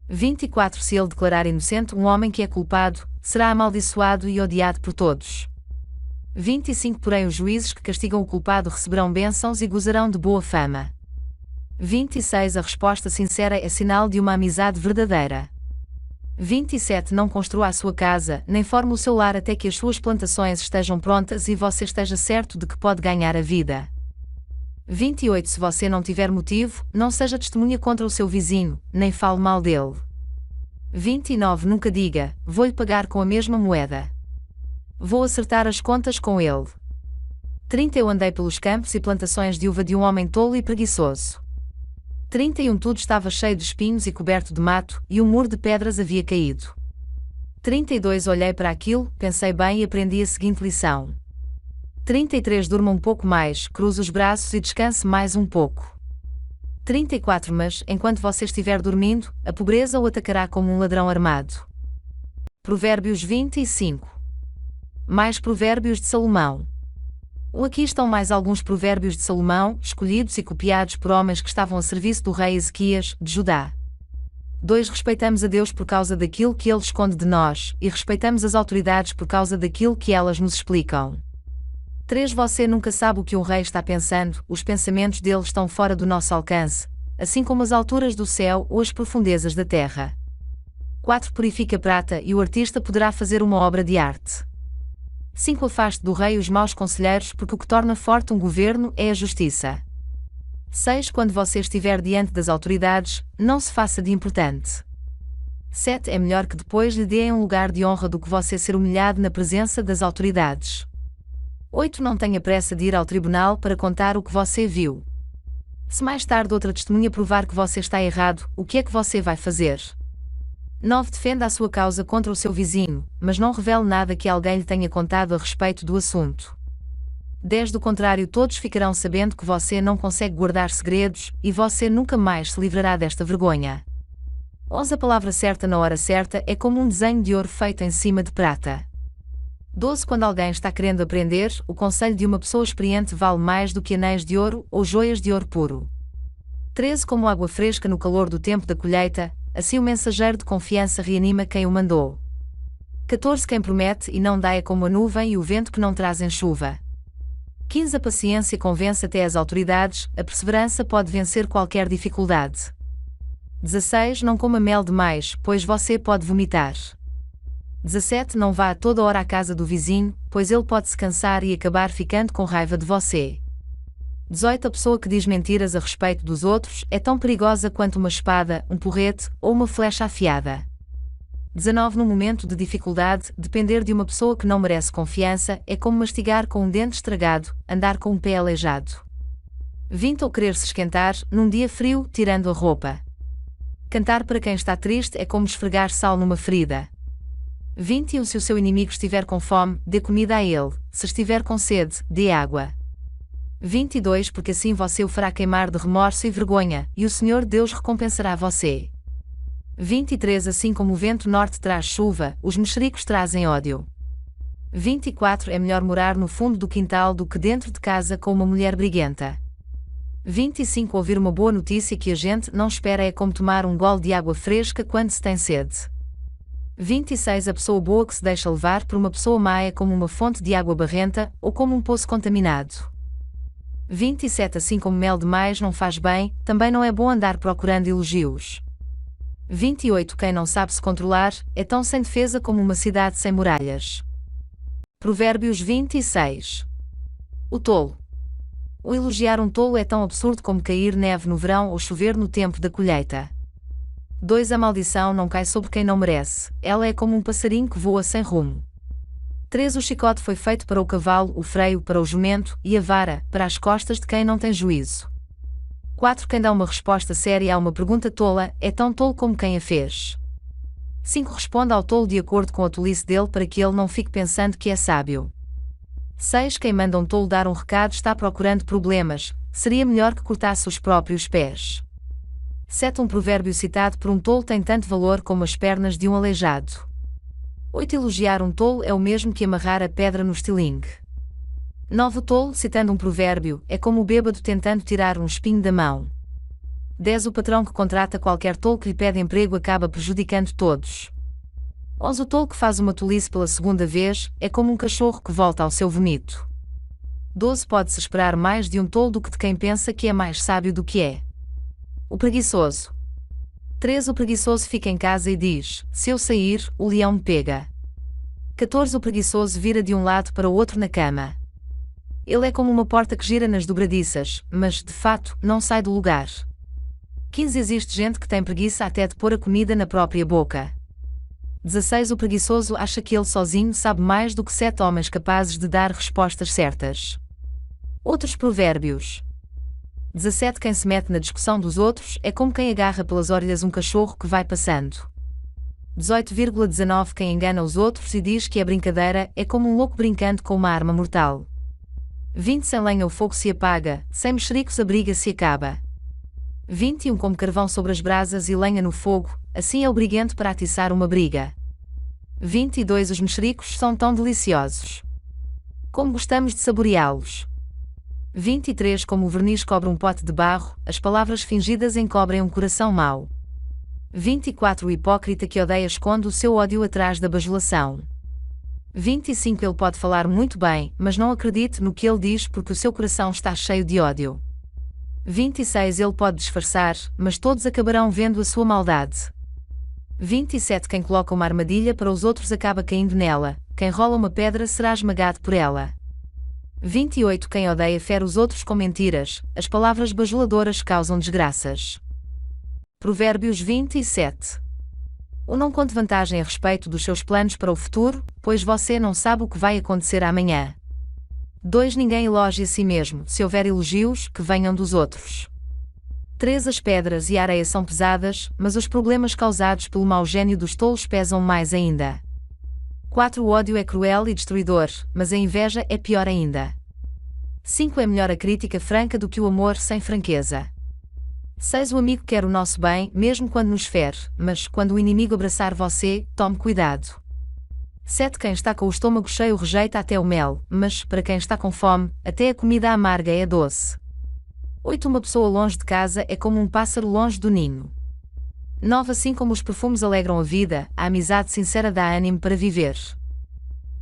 S1: 24 Se ele declarar inocente um homem que é culpado, será amaldiçoado e odiado por todos. 25 Porém os juízes que castigam o culpado receberão bênçãos e gozarão de boa fama. 26 A resposta sincera é sinal de uma amizade verdadeira. 27 Não construa a sua casa, nem forme o seu lar até que as suas plantações estejam prontas e você esteja certo de que pode ganhar a vida. 28 Se você não tiver motivo, não seja testemunha contra o seu vizinho, nem fale mal dele. 29 Nunca diga, vou-lhe pagar com a mesma moeda. Vou acertar as contas com ele. 30 Eu andei pelos campos e plantações de uva de um homem tolo e preguiçoso. 31 Tudo estava cheio de espinhos e coberto de mato, e um muro de pedras havia caído. 32 Olhei para aquilo, pensei bem e aprendi a seguinte lição. 33 Durma um pouco mais, cruze os braços e descanse mais um pouco. 34 Mas, enquanto você estiver dormindo, a pobreza o atacará como um ladrão armado. Provérbios 25. Mais provérbios de Salomão. Aqui estão mais alguns provérbios de Salomão, escolhidos e copiados por homens que estavam a serviço do rei Ezequias, de Judá. 2 Respeitamos a Deus por causa daquilo que Ele esconde de nós, e respeitamos as autoridades por causa daquilo que elas nos explicam. 3 Você nunca sabe o que um rei está pensando, os pensamentos dele estão fora do nosso alcance, assim como as alturas do céu ou as profundezas da terra. 4 Purifica a prata e o artista poderá fazer uma obra de arte. 5 Afaste do rei os maus conselheiros porque o que torna forte um governo é a justiça. 6 Quando você estiver diante das autoridades, não se faça de importante. 7 É melhor que depois lhe deem um lugar de honra do que você ser humilhado na presença das autoridades. 8. Não tenha pressa de ir ao tribunal para contar o que você viu. Se mais tarde outra testemunha provar que você está errado, o que é que você vai fazer? 9. Defenda a sua causa contra o seu vizinho, mas não revele nada que alguém lhe tenha contado a respeito do assunto. 10. Do contrário, todos ficarão sabendo que você não consegue guardar segredos, e você nunca mais se livrará desta vergonha. 11. A palavra certa na hora certa é como um desenho de ouro feito em cima de prata. 12. Quando alguém está querendo aprender, o conselho de uma pessoa experiente vale mais do que anéis de ouro ou joias de ouro puro. 13. Como água fresca no calor do tempo da colheita, assim o mensageiro de confiança reanima quem o mandou. 14. Quem promete e não dá é como a nuvem e o vento que não trazem chuva. 15. A paciência convence até as autoridades, a perseverança pode vencer qualquer dificuldade. 16. Não coma mel demais, pois você pode vomitar. 17. Não vá a toda hora à casa do vizinho, pois ele pode se cansar e acabar ficando com raiva de você. 18. A pessoa que diz mentiras a respeito dos outros é tão perigosa quanto uma espada, um porrete ou uma flecha afiada. 19. No momento de dificuldade, depender de uma pessoa que não merece confiança é como mastigar com um dente estragado, andar com um pé aleijado. 20. Ou querer se esquentar, num dia frio, tirando a roupa. Cantar para quem está triste é como esfregar sal numa ferida. 21. Se o seu inimigo estiver com fome, dê comida a ele, se estiver com sede, dê água. 22. Porque assim você o fará queimar de remorso e vergonha, e o Senhor Deus recompensará você. 23. Assim como o vento norte traz chuva, os mexericos trazem ódio. 24. É melhor morar no fundo do quintal do que dentro de casa com uma mulher briguenta. 25. Ouvir uma boa notícia que a gente não espera é como tomar um gole de água fresca quando se tem sede. 26. A pessoa boa que se deixa levar por uma pessoa má é como uma fonte de água barrenta, ou como um poço contaminado. 27. Assim como mel demais não faz bem, também não é bom andar procurando elogios. 28. Quem não sabe se controlar, é tão sem defesa como uma cidade sem muralhas. Provérbios 26. O tolo. O elogiar um tolo é tão absurdo como cair neve no verão ou chover no tempo da colheita. 2. A maldição não cai sobre quem não merece, ela é como um passarinho que voa sem rumo. 3. O chicote foi feito para o cavalo, o freio para o jumento, e a vara, para as costas de quem não tem juízo. 4. Quem dá uma resposta séria a uma pergunta tola, é tão tolo como quem a fez. 5. Responda ao tolo de acordo com a tolice dele para que ele não fique pensando que é sábio. 6. Quem manda um tolo dar um recado está procurando problemas, seria melhor que cortasse os próprios pés. 7. Um provérbio citado por um tolo tem tanto valor como as pernas de um aleijado. 8. Elogiar um tolo é o mesmo que amarrar a pedra no estilingue. 9. O tolo, citando um provérbio, é como o bêbado tentando tirar um espinho da mão. 10. O patrão que contrata qualquer tolo que lhe pede emprego acaba prejudicando todos. 11. O tolo que faz uma tolice pela segunda vez, é como um cachorro que volta ao seu vomito. 12. Pode-se esperar mais de um tolo do que de quem pensa que é mais sábio do que é. O preguiçoso. 13. O preguiçoso fica em casa e diz, se eu sair, o leão me pega. 14. O preguiçoso vira de um lado para o outro na cama. Ele é como uma porta que gira nas dobradiças, mas, de fato, não sai do lugar. 15. Existe gente que tem preguiça até de pôr a comida na própria boca. 16. O preguiçoso acha que ele sozinho sabe mais do que 7 homens capazes de dar respostas certas. Outros provérbios. 17. Quem se mete na discussão dos outros é como quem agarra pelas orelhas um cachorro que vai passando. 18,19 Quem engana os outros e diz que é brincadeira é como um louco brincando com uma arma mortal. 20. Sem lenha o fogo se apaga, sem mexericos a briga se acaba. 21. Como carvão sobre as brasas e lenha no fogo, assim é o briguento para atiçar uma briga. 22. Os mexericos são tão deliciosos. Como gostamos de saboreá-los. 23. Como o verniz cobre um pote de barro, as palavras fingidas encobrem um coração mau. 24. O hipócrita que odeia esconde o seu ódio atrás da bajulação. 25. Ele pode falar muito bem, mas não acredite no que ele diz porque o seu coração está cheio de ódio. 26. Ele pode disfarçar, mas todos acabarão vendo a sua maldade. 27. Quem coloca uma armadilha para os outros acaba caindo nela, quem rola uma pedra será esmagado por ela. 28. Quem odeia fere os outros com mentiras, as palavras bajuladoras causam desgraças. Provérbios 27. Ou não conte vantagem a respeito dos seus planos para o futuro, pois você não sabe o que vai acontecer amanhã. 2. Ninguém elogie a si mesmo, se houver elogios, que venham dos outros. 3. As pedras e a areia são pesadas, mas os problemas causados pelo mau gênio dos tolos pesam mais ainda. 4. O ódio é cruel e destruidor, mas a inveja é pior ainda. 5. É melhor a crítica franca do que o amor sem franqueza. 6. O amigo quer o nosso bem, mesmo quando nos fere, mas, quando o inimigo abraçar você, tome cuidado. 7. Quem está com o estômago cheio rejeita até o mel, mas, para quem está com fome, até a comida amarga é doce. 8. Uma pessoa longe de casa é como um pássaro longe do ninho. 9. Assim como os perfumes alegram a vida, a amizade sincera dá ânimo para viver.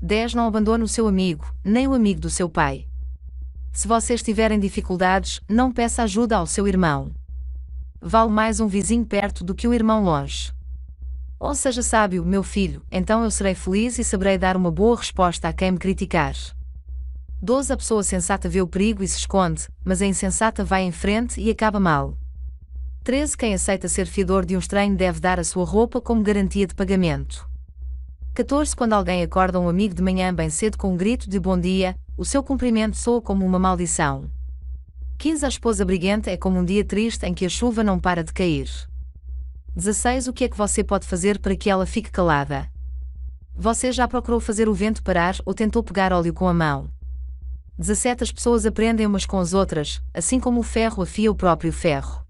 S1: 10. Não abandone o seu amigo, nem o amigo do seu pai. Se vocês tiverem dificuldades, não peça ajuda ao seu irmão. Vale mais um vizinho perto do que um irmão longe. Ou seja sábio, meu filho, então eu serei feliz e saberei dar uma boa resposta a quem me criticar. 12. A pessoa sensata vê o perigo e se esconde, mas a insensata vai em frente e acaba mal. 13. Quem aceita ser fiador de um estranho deve dar a sua roupa como garantia de pagamento. 14. Quando alguém acorda um amigo de manhã bem cedo com um grito de bom dia, o seu cumprimento soa como uma maldição. 15. A esposa briguenta é como um dia triste em que a chuva não para de cair. 16. O que é que você pode fazer para que ela fique calada? Você já procurou fazer o vento parar ou tentou pegar óleo com a mão? 17. As pessoas aprendem umas com as outras, assim como o ferro afia o próprio ferro.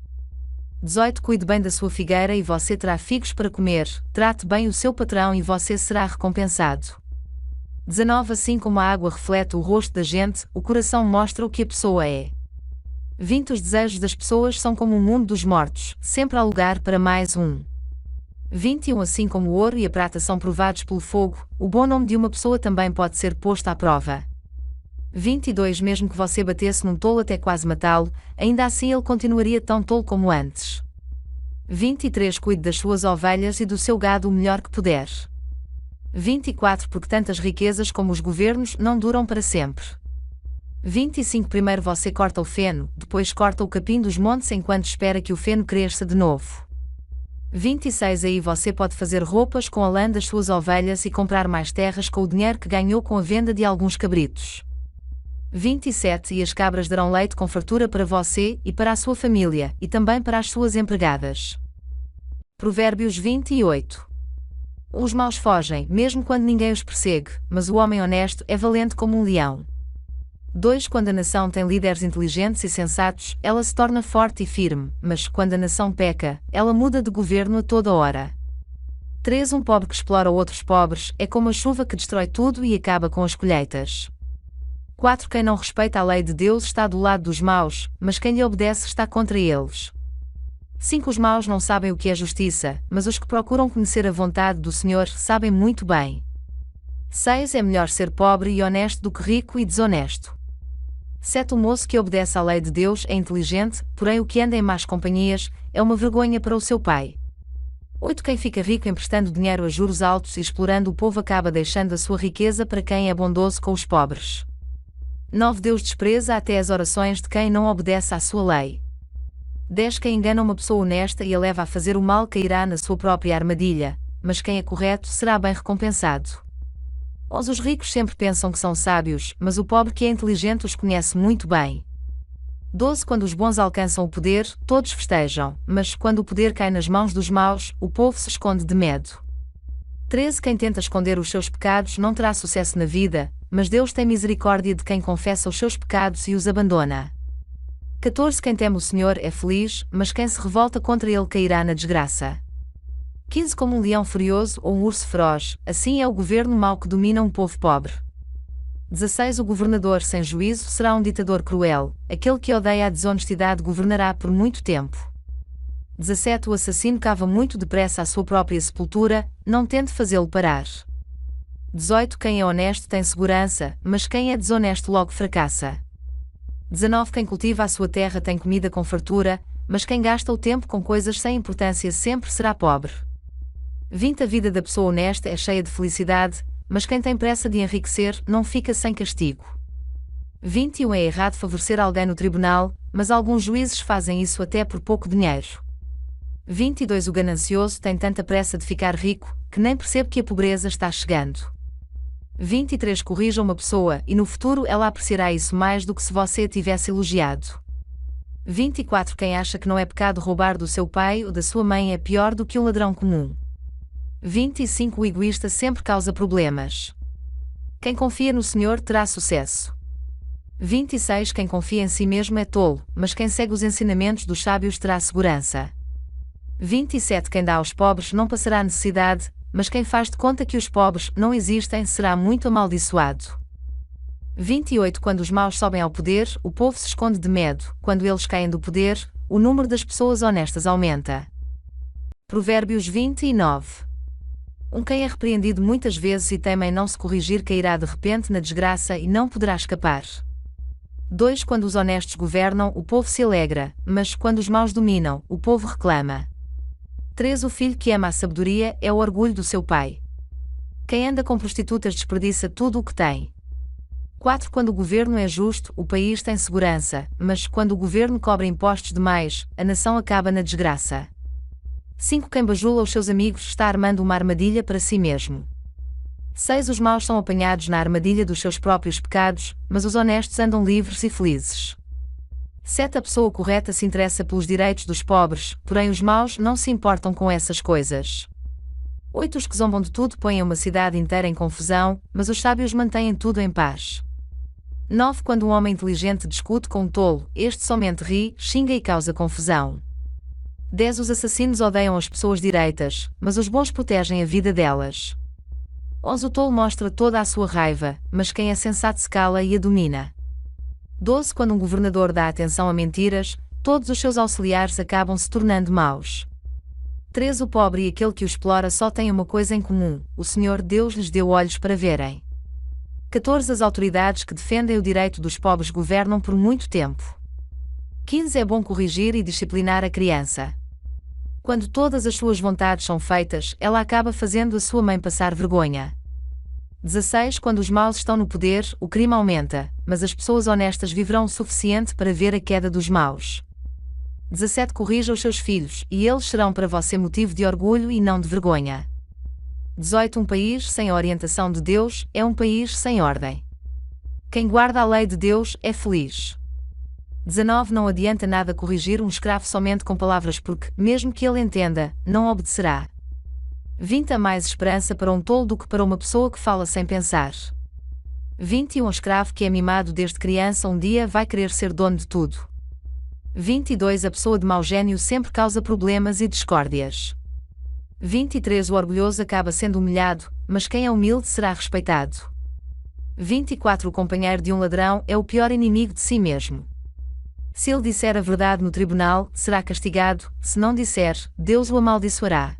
S1: 18. Cuide bem da sua figueira e você terá figos para comer, trate bem o seu patrão e você será recompensado. 19. Assim como a água reflete o rosto da gente, o coração mostra o que a pessoa é. 20. Os desejos das pessoas são como o mundo dos mortos, sempre há lugar para mais um. 21. Assim como o ouro e a prata são provados pelo fogo, o bom nome de uma pessoa também pode ser posto à prova. 22. Mesmo que você batesse num tolo até quase matá-lo, ainda assim ele continuaria tão tolo como antes. 23. Cuide das suas ovelhas e do seu gado o melhor que puder. 24. Porque tantas riquezas como os governos não duram para sempre. 25. Primeiro você corta o feno, depois corta o capim dos montes enquanto espera que o feno cresça de novo. 26. Aí você pode fazer roupas com a lã das suas ovelhas e comprar mais terras com o dinheiro que ganhou com a venda de alguns cabritos. 27. E as cabras darão leite com fartura para você e para a sua família, e também para as suas empregadas. Provérbios 28. Os maus fogem, mesmo quando ninguém os persegue, mas o homem honesto é valente como um leão. 2. Quando a nação tem líderes inteligentes e sensatos, ela se torna forte e firme, mas, quando a nação peca, ela muda de governo a toda hora. 3. Um pobre que explora outros pobres é como a chuva que destrói tudo e acaba com as colheitas. 4. Quem não respeita a lei de Deus está do lado dos maus, mas quem lhe obedece está contra eles. 5. Os maus não sabem o que é justiça, mas os que procuram conhecer a vontade do Senhor sabem muito bem. 6. É melhor ser pobre e honesto do que rico e desonesto. 7. O moço que obedece à lei de Deus é inteligente, porém o que anda em más companhias é uma vergonha para o seu pai. 8. Quem fica rico emprestando dinheiro a juros altos e explorando o povo acaba deixando a sua riqueza para quem é bondoso com os pobres. 9. Deus despreza até as orações de quem não obedece à sua lei. 10. Quem engana uma pessoa honesta e a leva a fazer o mal cairá na sua própria armadilha, mas quem é correto será bem recompensado. Os ricos sempre pensam que são sábios, mas o pobre que é inteligente os conhece muito bem. 12. Quando os bons alcançam o poder, todos festejam, mas, quando o poder cai nas mãos dos maus, o povo se esconde de medo. 13. Quem tenta esconder os seus pecados não terá sucesso na vida, mas Deus tem misericórdia de quem confessa os seus pecados e os abandona. 14. Quem teme o Senhor é feliz, mas quem se revolta contra ele cairá na desgraça. 15. Como um leão furioso ou um urso feroz, assim é o governo mau que domina um povo pobre. 16. O governador sem juízo será um ditador cruel, aquele que odeia a desonestidade governará por muito tempo. 17. O assassino cava muito depressa a sua própria sepultura, não tente fazê-lo parar. 18. Quem é honesto tem segurança, mas quem é desonesto logo fracassa. 19. Quem cultiva a sua terra tem comida com fartura, mas quem gasta o tempo com coisas sem importância sempre será pobre. 20. A vida da pessoa honesta é cheia de felicidade, mas quem tem pressa de enriquecer não fica sem castigo. 21. É errado favorecer alguém no tribunal, mas alguns juízes fazem isso até por pouco dinheiro. 22. O ganancioso tem tanta pressa de ficar rico, que nem percebe que a pobreza está chegando. 23 Corrija uma pessoa, e no futuro ela apreciará isso mais do que se você a tivesse elogiado. 24 Quem acha que não é pecado roubar do seu pai ou da sua mãe é pior do que um ladrão comum. 25 O egoísta sempre causa problemas. Quem confia no Senhor terá sucesso. 26 Quem confia em si mesmo é tolo, mas quem segue os ensinamentos dos sábios terá segurança. 27 Quem dá aos pobres não passará necessidade, mas quem faz de conta que os pobres não existem será muito amaldiçoado. 28 Quando os maus sobem ao poder, o povo se esconde de medo; quando eles caem do poder, o número das pessoas honestas aumenta. Provérbios 29. Quem é repreendido muitas vezes e teme em não se corrigir cairá de repente na desgraça e não poderá escapar. 2 Quando os honestos governam, o povo se alegra, mas quando os maus dominam, o povo reclama. 3 O filho que ama a sabedoria é o orgulho do seu pai. Quem anda com prostitutas desperdiça tudo o que tem. 4 Quando o governo é justo, o país tem segurança, mas quando o governo cobra impostos demais, a nação acaba na desgraça. 5 Quem bajula os seus amigos está armando uma armadilha para si mesmo. 6 Os maus são apanhados na armadilha dos seus próprios pecados, mas os honestos andam livres e felizes. 7 A pessoa correta se interessa pelos direitos dos pobres, porém os maus não se importam com essas coisas. 8 Os que zombam de tudo põem uma cidade inteira em confusão, mas os sábios mantêm tudo em paz. 9 Quando um homem inteligente discute com um tolo, este somente ri, xinga e causa confusão. 10 Os assassinos odeiam as pessoas direitas, mas os bons protegem a vida delas. 11 O tolo mostra toda a sua raiva, mas quem é sensato se cala e a domina. 12 Quando um governador dá atenção a mentiras, todos os seus auxiliares acabam se tornando maus. 13 O pobre e aquele que o explora só têm uma coisa em comum: o Senhor Deus lhes deu olhos para verem. 14 As autoridades que defendem o direito dos pobres governam por muito tempo. 15 É bom corrigir e disciplinar a criança. Quando todas as suas vontades são feitas, ela acaba fazendo a sua mãe passar vergonha. 16 Quando os maus estão no poder, o crime aumenta, mas as pessoas honestas viverão o suficiente para ver a queda dos maus. 17 Corrija os seus filhos, e eles serão para você motivo de orgulho e não de vergonha. 18 Um país sem a orientação de Deus é um país sem ordem. Quem guarda a lei de Deus é feliz. 19 Não adianta nada corrigir um escravo somente com palavras porque, mesmo que ele entenda, não obedecerá. 20 Há mais esperança para um tolo do que para uma pessoa que fala sem pensar. 21 Um escravo que é mimado desde criança um dia vai querer ser dono de tudo. 22 A pessoa de mau gênio sempre causa problemas e discórdias. 23 O orgulhoso acaba sendo humilhado, mas quem é humilde será respeitado. 24 O companheiro de um ladrão é o pior inimigo de si mesmo. Se ele disser a verdade no tribunal, será castigado; se não disser, Deus o amaldiçoará.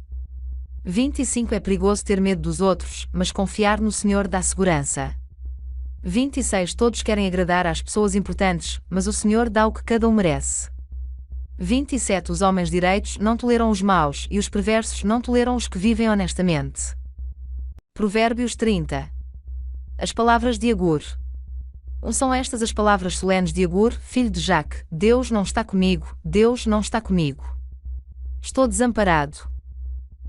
S1: 25 É perigoso ter medo dos outros, mas confiar no Senhor dá segurança. 26 Todos querem agradar às pessoas importantes, mas o Senhor dá o que cada um merece. 27 Os homens direitos não toleram os maus, e os perversos não toleram os que vivem honestamente. Provérbios 30. As palavras de Agur. São estas as palavras solenes de Agur, filho de Jaque: Deus não está comigo, Deus não está comigo. Estou desamparado.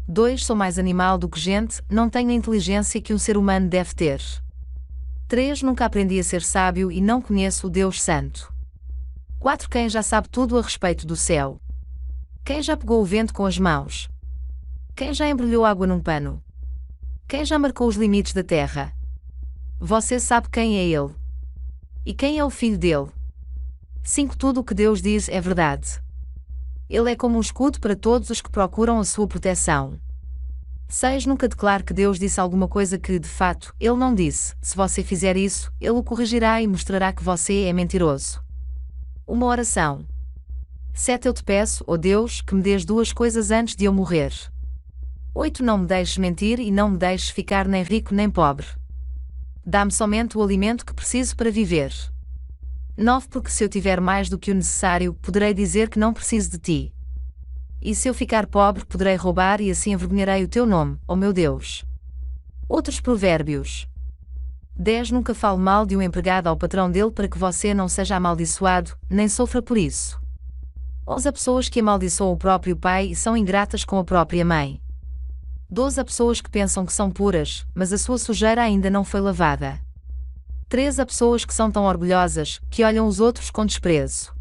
S1: 2 Sou mais animal do que gente, não tenho a inteligência que um ser humano deve ter. 3 Nunca aprendi a ser sábio e não conheço o Deus Santo. 4 Quem já sabe tudo a respeito do céu? Quem já pegou o vento com as mãos? Quem já embrulhou água num pano? Quem já marcou os limites da terra? Você sabe quem é Ele. E quem é o filho dele? 5 Tudo o que Deus diz é verdade. Ele é como um escudo para todos os que procuram a sua proteção. 6 Nunca declare que Deus disse alguma coisa que, de fato, Ele não disse. Se você fizer isso, Ele o corrigirá e mostrará que você é mentiroso. Uma oração. 7 Eu te peço, ó Deus, que me dês 2 coisas antes de eu morrer. 8 Não me deixes mentir e não me deixes ficar nem rico nem pobre. Dá-me somente o alimento que preciso para viver. 9 Porque se eu tiver mais do que o necessário, poderei dizer que não preciso de ti. E se eu ficar pobre, poderei roubar e assim envergonharei o teu nome, ó meu Deus. Outros provérbios. 10 Nunca fale mal de um empregado ao patrão dele para que você não seja amaldiçoado, nem sofra por isso. 11 Há pessoas que amaldiçoam o próprio pai e são ingratas com a própria mãe. 12 há pessoas que pensam que são puras, mas a sua sujeira ainda não foi lavada. 13 há pessoas que são tão orgulhosas, que olham os outros com desprezo.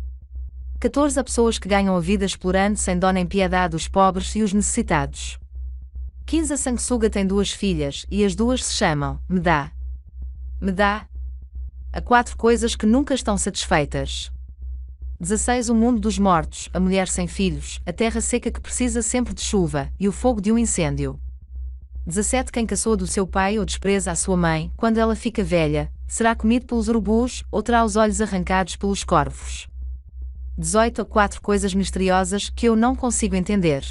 S1: 14 há pessoas que ganham a vida explorando sem dó nem piedade os pobres e os necessitados. 15 a sanguessuga tem 2 filhas, e as 2 se chamam, me dá. Me dá. Há 4 coisas que nunca estão satisfeitas. 16 o mundo dos mortos, a mulher sem filhos, a terra seca que precisa sempre de chuva, e o fogo de um incêndio. 17 quem caçou do seu pai ou despreza a sua mãe, quando ela fica velha, será comido pelos urubus, ou terá os olhos arrancados pelos corvos. 18 há 4 coisas misteriosas que eu não consigo entender.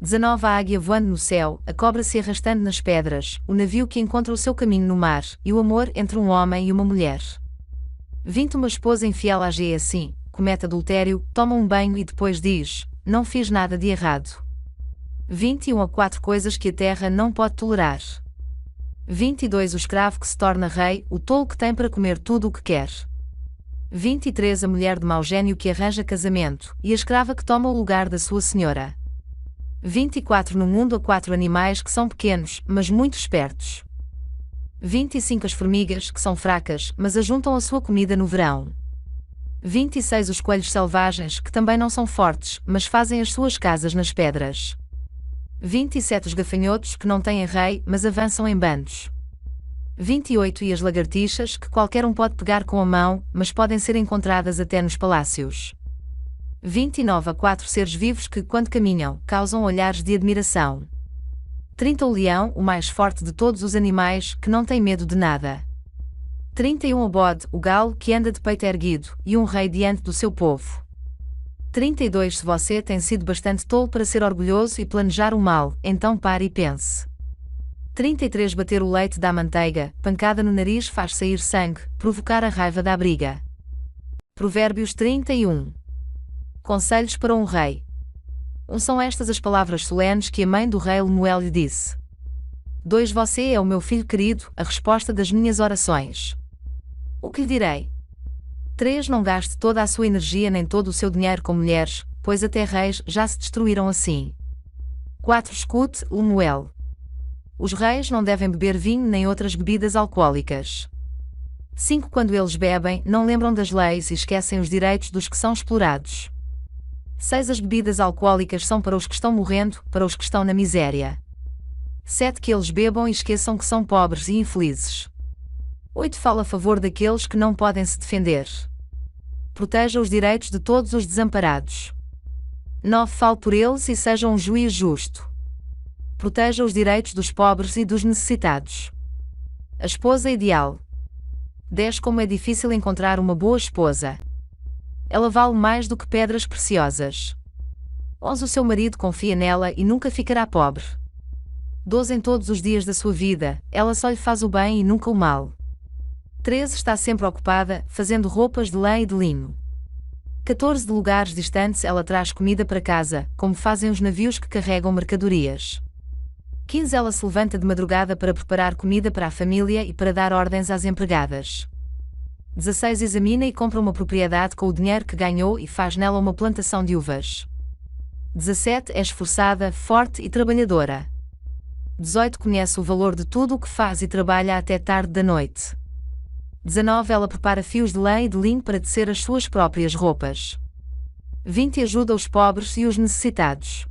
S1: 19 a águia voando no céu, a cobra se arrastando nas pedras, o navio que encontra o seu caminho no mar, e o amor entre um homem e uma mulher. 20 uma esposa infiel age assim, comete adultério, toma um banho e depois diz, não fiz nada de errado. 21 há 4 coisas que a terra não pode tolerar. 22 o escravo que se torna rei, o tolo que tem para comer tudo o que quer. 23 a mulher de mau gênio que arranja casamento, e a escrava que toma o lugar da sua senhora. 24 no mundo há 4 animais que são pequenos, mas muito espertos. 25 as formigas que são fracas, mas ajuntam a sua comida no verão. 26 os coelhos selvagens que também não são fortes, mas fazem as suas casas nas pedras. 27 os gafanhotos que não têm rei, mas avançam em bandos. 28 e as lagartixas que qualquer um pode pegar com a mão, mas podem ser encontradas até nos palácios. 29 há 4 seres vivos que, quando caminham, causam olhares de admiração. 30 o leão, o mais forte de todos os animais, que não tem medo de nada. 31 o bode, o galo que anda de peito erguido, e um rei diante do seu povo. 32 se você tem sido bastante tolo para ser orgulhoso e planejar o mal, então pare e pense. 33 bater o leite dá manteiga, pancada no nariz faz sair sangue, provocar a raiva dá briga. Provérbios 31. Conselhos para um rei. São estas as palavras solenes que a mãe do rei Lemuel lhe disse. 2 Você é o meu filho querido, a resposta das minhas orações. O que lhe direi? 3 Não gaste toda a sua energia nem todo o seu dinheiro com mulheres, pois até reis já se destruíram assim. 4 Escute, Lemuel. Os reis não devem beber vinho nem outras bebidas alcoólicas. 5 Quando eles bebem, não lembram das leis e esquecem os direitos dos que são explorados. 6 As bebidas alcoólicas são para os que estão morrendo, para os que estão na miséria. 7 Que eles bebam e esqueçam que são pobres e infelizes. 8 Fala a favor daqueles que não podem se defender. Proteja os direitos de todos os desamparados. 9 Fale por eles e seja um juiz justo. Proteja os direitos dos pobres e dos necessitados. A esposa ideal. 10 Como é difícil encontrar uma boa esposa. Ela vale mais do que pedras preciosas. 11 O seu marido confia nela e nunca ficará pobre. 12 Em todos os dias da sua vida, ela só lhe faz o bem e nunca o mal. 13 Está sempre ocupada, fazendo roupas de lã e de linho. 14 De lugares distantes ela traz comida para casa, como fazem os navios que carregam mercadorias. 15 Ela se levanta de madrugada para preparar comida para a família e para dar ordens às empregadas. 16 Examina e compra uma propriedade com o dinheiro que ganhou e faz nela uma plantação de uvas. 17 É esforçada, forte e trabalhadora. 18 Conhece o valor de tudo o que faz e trabalha até tarde da noite. 19 Ela prepara fios de lã e de linho para tecer as suas próprias roupas. 20 Ajuda os pobres e os necessitados.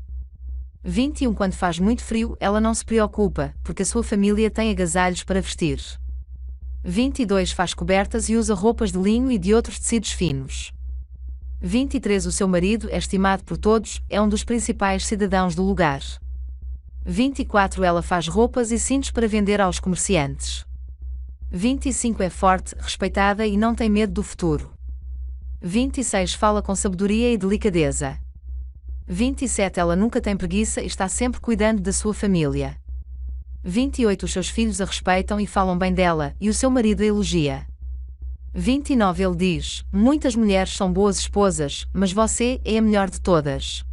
S1: 21 Quando faz muito frio, ela não se preocupa, porque a sua família tem agasalhos para vestir. 22 Faz cobertas e usa roupas de linho e de outros tecidos finos. 23 O seu marido é estimado por todos, é um dos principais cidadãos do lugar. 24 Ela faz roupas e cintos para vender aos comerciantes. 25 É forte, respeitada e não tem medo do futuro. 26 Fala com sabedoria e delicadeza. 27 Ela nunca tem preguiça e está sempre cuidando da sua família. 28 Os seus filhos a respeitam e falam bem dela, e o seu marido a elogia. 29 Ele diz, muitas mulheres são boas esposas, mas você é a melhor de todas.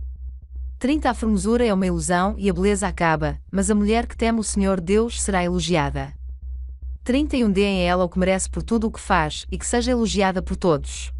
S1: 30 A formosura é uma ilusão e a beleza acaba, mas a mulher que teme o Senhor Deus será elogiada. 31 Deem a ela o que merece por tudo o que faz, e que seja elogiada por todos.